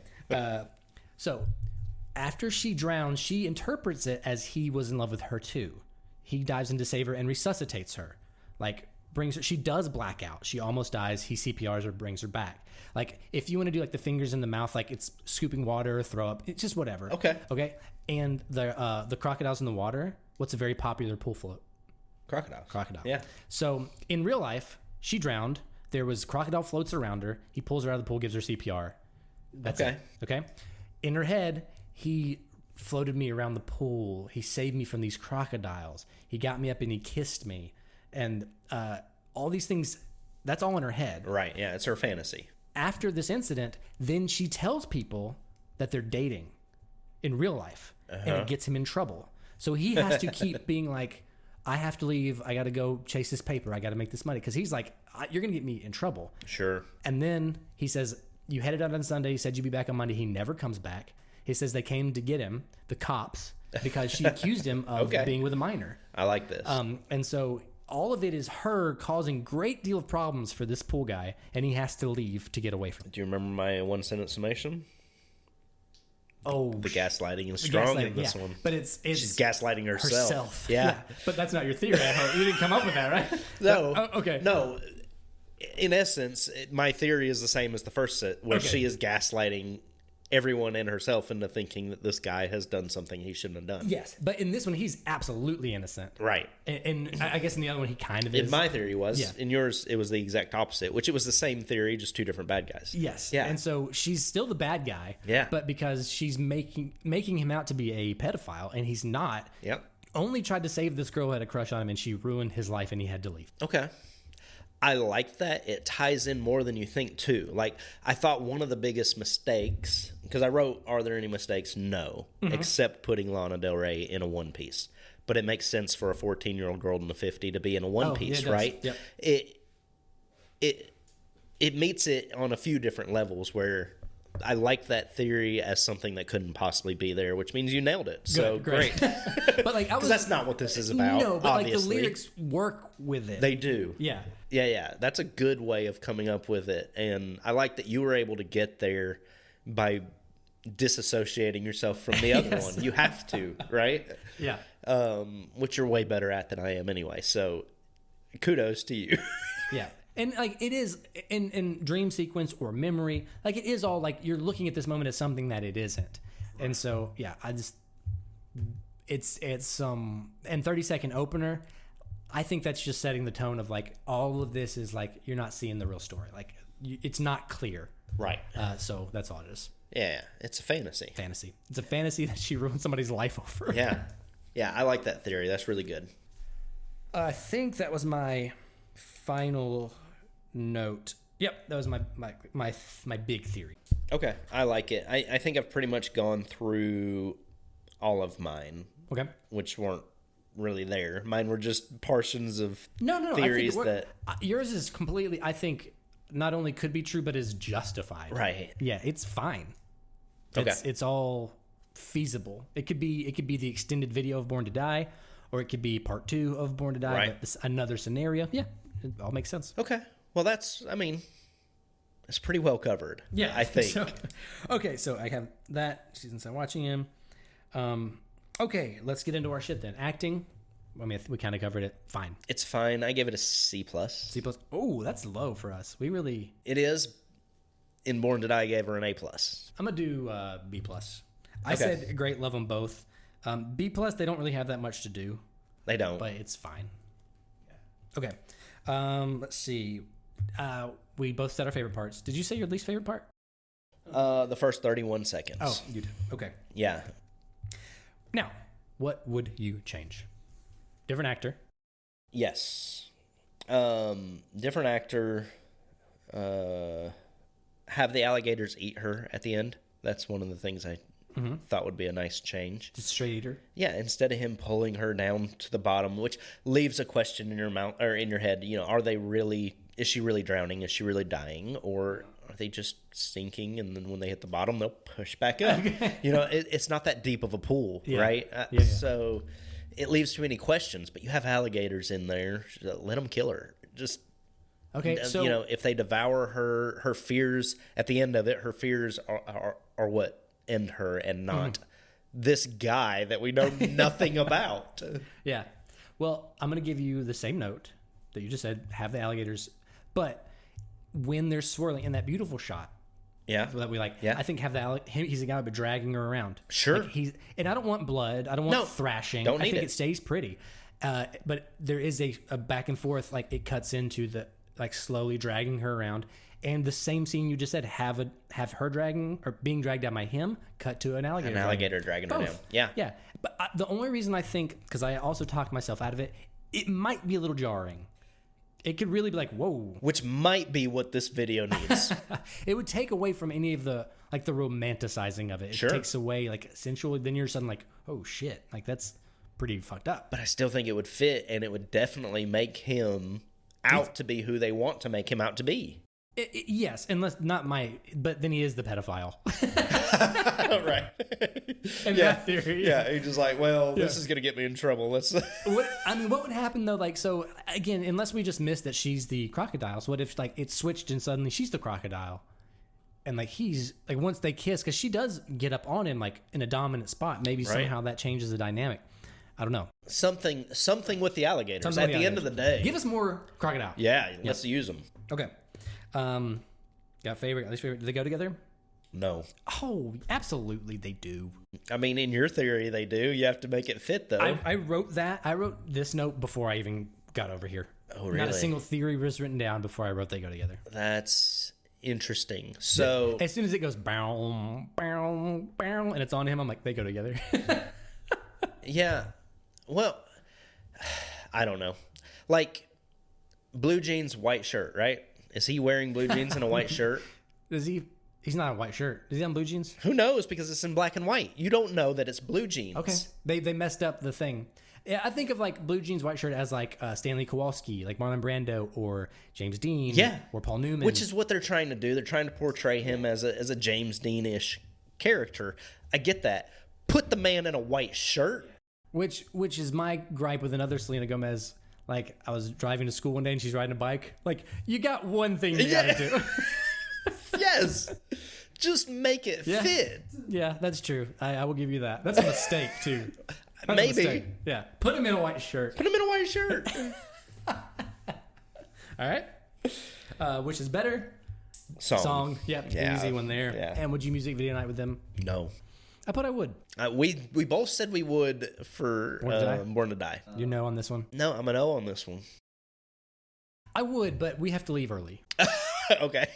So after she drowns, she interprets it as he was in love with her too. He dives in to save her and resuscitates her. Like brings her. She does black out. She almost dies. He CPRs her, brings her back. Like if you want to do like the fingers in the mouth, like it's scooping water or throw up. It's just whatever. Okay. Okay. And the crocodiles in the water. What's a very popular pool float? Crocodile. Yeah. So in real life, she drowned. There was crocodile floats around her. He pulls her out of the pool, gives her CPR. That's it. Okay. In her head, he floated me around the pool. He saved me from these crocodiles. He got me up and he kissed me. And all these things, that's all in her head. Right. Yeah. It's her fantasy. After this incident, then she tells people that they're dating in real life. And it gets him in trouble. So he has to keep being like, I have to leave. I got to go chase this paper. I got to make this money. Because he's like, you're going to get me in trouble. Sure. And then he says, you headed out on Sunday. You said you'd be back on Monday. He never comes back. He says they came to get him, the cops, because she accused him of being with a minor. I like this. And so all of it is her causing great deal of problems for this pool guy, and he has to leave to get away from it. Do you remember my one-sentence summation? Oh, the gaslighting is strong in this one. But it's she's gaslighting herself. Yeah. But that's not your theory. You didn't come up with that, right? No. Okay. No. In essence, my theory is the same as the first set, where she is gaslighting everyone and herself into thinking that this guy has done something he shouldn't have done. Yes, but in this one, he's absolutely innocent. Right. And I guess in the other one, he kind of is. In my theory was. Yeah. In yours, it was the exact opposite, which it was the same theory, just two different bad guys. Yes. Yeah. And so she's still the bad guy. Yeah. But because she's making him out to be a pedophile, and he's not. Yep. Only tried to save this girl who had a crush on him, and she ruined his life, and he had to leave. Okay. I like that. It ties in more than you think, too. Like, I thought one of the biggest mistakes, because I wrote, are there any mistakes? No, except putting Lana Del Rey in a one piece. But it makes sense for a 14-year-old girl in the 50 to be in a one piece, right? Yep. It meets it on a few different levels where I like that theory as something that couldn't possibly be there, which means you nailed it. So great. But like, because that's not what this is about. No, but obviously. like the lyrics work with it. They do. Yeah. Yeah. That's a good way of coming up with it, and I like that you were able to get there by disassociating yourself from the other one. You have to, right? Yeah. Which you're way better at than I am anyway. So, kudos to you. Yeah. And like it is in dream sequence or memory, like it is all like you're looking at this moment as something that it isn't. And so, yeah, it's and 30-second opener. I think that's just setting the tone of like all of this is like you're not seeing the real story. Like it's not clear. Right. So that's all it is. Yeah, it's a fantasy. It's a fantasy that she ruined somebody's life over. Yeah. Yeah, I like that theory. That's really good. I think that was my final note. Yep, that was my big theory. Okay, I like it. I think I've pretty much gone through all of mine. Okay. Which weren't really there. Mine were just portions of no, theories that... Yours is completely, I think, not only could be true, but is justified. Right. Yeah, it's fine. Okay. It's all feasible. It could be the extended video of Born to Die, or it could be part 2 of Born to Die, right. but this, another scenario. Yeah, it all makes sense. Okay. Well, it's pretty well covered. Yeah, I think. So, okay, so I have that since I'm watching him. Okay, let's get into our shit then. Acting. I mean, we kind of covered it. Fine. It's fine. I give it a C+. C+. Oh, that's low for us. We really... It is. In Born to Die, I gave her an A+. I'm going to do B+. I Okay. said great, love them both. B+, they don't really have that much to do. They don't. But it's fine. Okay. Let's see. We both said our favorite parts. Did you say your least favorite part? The first 31 seconds. Oh, you did. Okay. Yeah. Now, what would you change? Different actor. Yes. Different actor. Have the alligators eat her at the end. That's one of the things I thought would be a nice change. Just straight eater. Yeah, instead of him pulling her down to the bottom, which leaves a question in your mouth or in your head. You know, is she really drowning? Is she really dying? Or are they just sinking? And then when they hit the bottom, they'll push back up. You know, it's not that deep of a pool, right? Yeah. So it leaves too many questions. But you have alligators in there. Let them kill her. Just okay. So you know, if they devour her fears at the end of it, her fears are what end her, and not this guy that we know nothing about. Yeah. Well, I'm going to give you the same note that you just said, have the alligators. But when they're swirling in that beautiful shot, that we like, I think have he's the guy but dragging her around. Sure. Like and I don't want blood. I don't want thrashing. Don't need I think it stays pretty. But there is a back and forth, like it cuts into the like slowly dragging her around. And the same scene you just said, have her dragging or being dragged down by him, cut to an alligator. An alligator dragging her down. Yeah. Yeah. But the only reason I think, because I also talked myself out of it, it might be a little jarring. It could really be like, whoa. Which might be what this video needs. It would take away from any of the romanticizing of it. It takes away like sensual. Then you're suddenly like, oh shit. Like that's pretty fucked up. But I still think it would fit, and it would definitely make him out to be who they want to make him out to be. Yes, unless not but then he is the pedophile. Right. In that theory. Yeah, he's just like, well, this is going to get me in trouble. Let's. What would happen though? Like, so again, unless we just missed that she's the crocodile. So what if like it switched and suddenly she's the crocodile, and like he's like once they kiss, because she does get up on him like in a dominant spot. Maybe somehow that changes the dynamic. I don't know. Something with the alligators. At the end of the day, give us more crocodile. Yeah, let's use them. Okay. Got favorite? At least favorite? Do they go together? No. Oh, absolutely, they do. I mean, in your theory, they do. You have to make it fit, though. I wrote that. I wrote this note before I even got over here. Oh, really? Not a single theory was written down before I wrote they go together. That's interesting. So as soon as it goes bow, bow, bow, and it's on him, I'm like, they go together. Yeah. Well, I don't know. Like, blue jeans, white shirt, right? Is he wearing blue jeans and a white shirt? Does he? He's not a white shirt. Is he on blue jeans? Who knows? Because it's in black and white. You don't know that it's blue jeans. Okay. They messed up the thing. Yeah, I think of like blue jeans, white shirt as like Stanley Kowalski, like Marlon Brando or James Dean, or Paul Newman. Which is what they're trying to do. They're trying to portray him as a James Dean-ish character. I get that. Put the man in a white shirt. Which is my gripe with another Selena Gomez. Like, I was driving to school one day and she's riding a bike. Like, you got one thing you gotta do. Yes. Just make it fit. Yeah, that's true. I will give you that. That's a mistake, too. Maybe. Yeah. Put him in a white shirt. Put him in a white shirt. All right. Which is better? Song. Yep. Yeah. Easy one there. Yeah. And would you music video night with them? No. I put I would. We both said we would for Born to Die. You know on this one? No, I'm an O on this one. I would, but we have to leave early. Okay.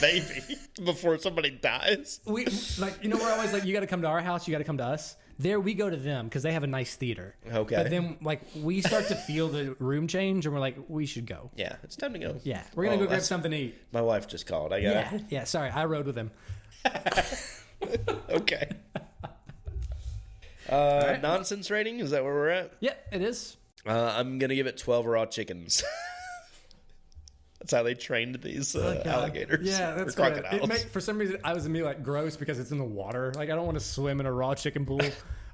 Maybe. Before somebody dies. We we're always like, you got to come to our house, you got to come to us. There we go to them because they have a nice theater. Okay. But then we start to feel the room change and we're like, we should go. Yeah, it's time to go. Yeah, we're going to go grab something to eat. My wife just called. I got it. Yeah, sorry. I rode with him. Okay. Right. Nonsense rating, is that where we're at? Yeah, it is. I'm going to give it 12 raw chickens. That's how they trained these alligators. Yeah, that's crocodiles. For some reason, I was immediately like gross because it's in the water. Like I don't want to swim in a raw chicken pool.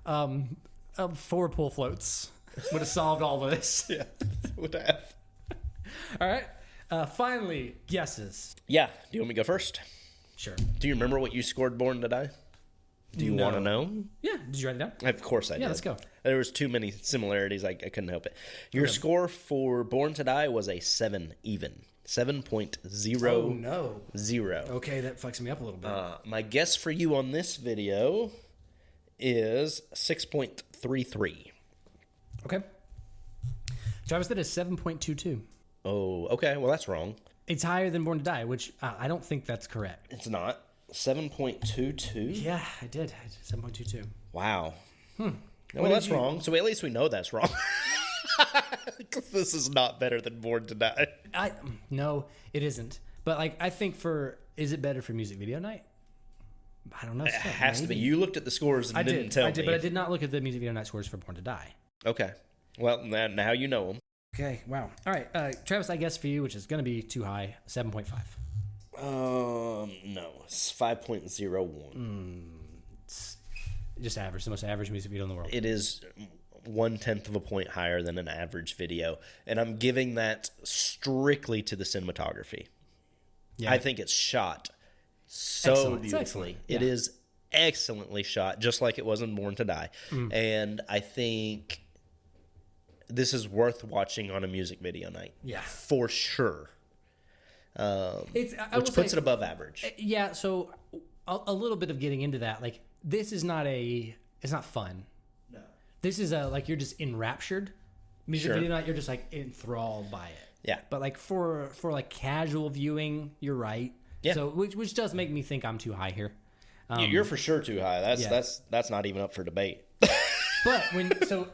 4 pool floats would have solved all of this. Yeah, would have. All right. Finally, guesses. Yeah. Do you want me to go first? Sure. Do you remember what you scored Born to Die? Do you want to know? Yeah. Did you write it down? Of course I did. Yeah, let's go. There was too many similarities. I couldn't help it. Your score for Born to Die was a 7 even. 7.00. Oh, no. 0. Okay, that fucks me up a little bit. My guess for you on this video is 6.33. Okay. Travis did a 7.22. Oh, okay. Well, that's wrong. It's higher than Born to Die, which I don't think that's correct. It's not. 7.22? Yeah, I did. 7.22. Wow. Well, that's wrong. So at least we know that's wrong. This is not better than Born to Die. No, it isn't. But I think is it better for music video night? I don't know. It has to be. You looked at the scores and didn't tell me. I did, but I did not look at the music video night scores for Born to Die. Okay. Well, now you know them. Okay. Wow. All right, Travis. I guess for you, which is going to be too high, 7.5. No, it's 5.01. Just average, the most average music video in the world. It is 1/10 of a point higher than an average video, and I'm giving that strictly to the cinematography. Yeah. I think it's shot so beautifully. It is excellently shot, just like it was in Born to Die. And I think this is worth watching on a music video night. Yeah, for sure. Which puts it above average. Yeah, so a little bit of getting into that. This is not it's not fun. No. This is you're just enraptured. Music video night, you're just enthralled by it. Yeah. But for casual viewing, you're right. Yeah. So which does make me think I'm too high here. You're for sure too high. That's not even up for debate. But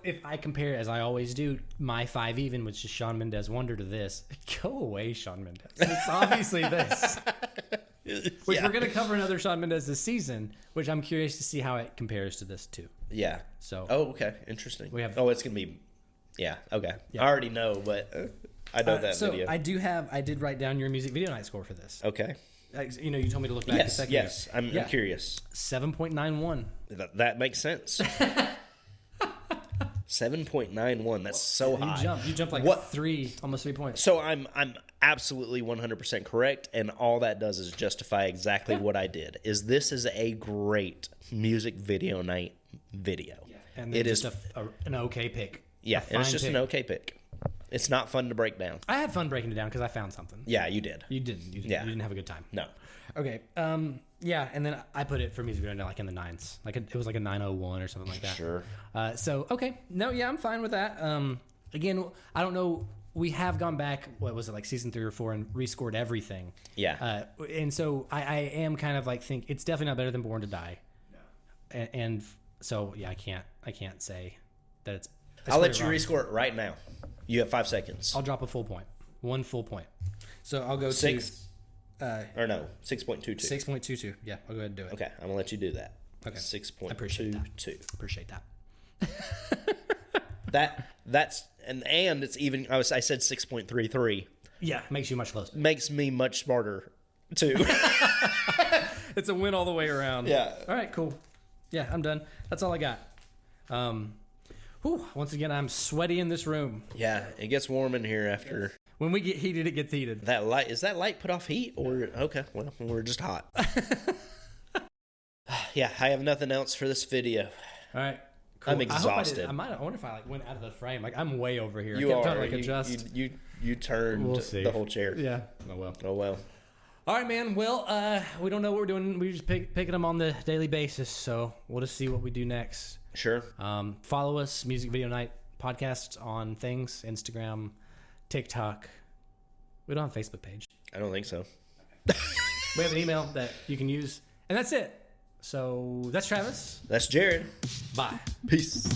if I compare, as I always do, my 5 even, which is Shawn Mendes Wonder, to this, go away, Shawn Mendes. It's obviously this. Which we're going to cover another Shawn Mendes this season, which I'm curious to see how it compares to this too. Yeah. So. Oh, okay. Interesting. It's going to be. Yeah. Okay. Yeah. I already know, but I know that video. I did write down your music video night score for this. Okay. You told me to look back a second. Yes. I'm curious. 7.91. That makes sense. 7.91. That's so high. You jumped almost 3 points. So I'm absolutely 100% correct, and all that does is justify exactly what I did. This is a great music video night video. Yeah. And it is an okay pick. Yeah, and it's just an okay pick. It's not fun to break down. I had fun breaking it down because I found something. Yeah, you did. You didn't. You didn't have a good time. No. Okay. Yeah, and then I put it for music video in the 9s. It was a 901 or something like that. Sure. So okay. No, yeah, I'm fine with that. Again, I don't know. We have gone back. What was it, season 3 or 4, and rescored everything. Yeah. And so I am kind of think it's definitely not better than Born to Die. No. And so yeah, I can't say that it's. I'll let you rescore it right now. You have 5 seconds. I'll drop a full point. 1 full point. So I'll go 6. Or no, 6.22. 6.22. Yeah, I'll go ahead and do it. Okay, I'm gonna let you do that. Okay. 6.22. Appreciate that. That's and it's even. I said 6.33. Yeah, makes you much closer. Makes me much smarter too. It's a win all the way around. Yeah. All right, cool. Yeah, I'm done. That's all I got. Once again, I'm sweaty in this room. Yeah, it gets warm in here after. When we get heated, it gets heated. Is that light put off heat or okay? Well, we're just hot. Yeah, I have nothing else for this video. All right, cool. I'm exhausted. I wonder if I went out of the frame. I'm way over here. You I kept are. Trying to adjust. You turned the whole chair. Yeah. Oh well. All right, man. Well, we don't know what we're doing. We're just picking them on the daily basis, so we'll just see what we do next. Sure. Follow us, Music Video Night Podcasts on things, Instagram, TikTok. We don't have a Facebook page. I don't think so. We have an email that you can use, and that's it. So that's Travis. That's Jared. Bye. Peace.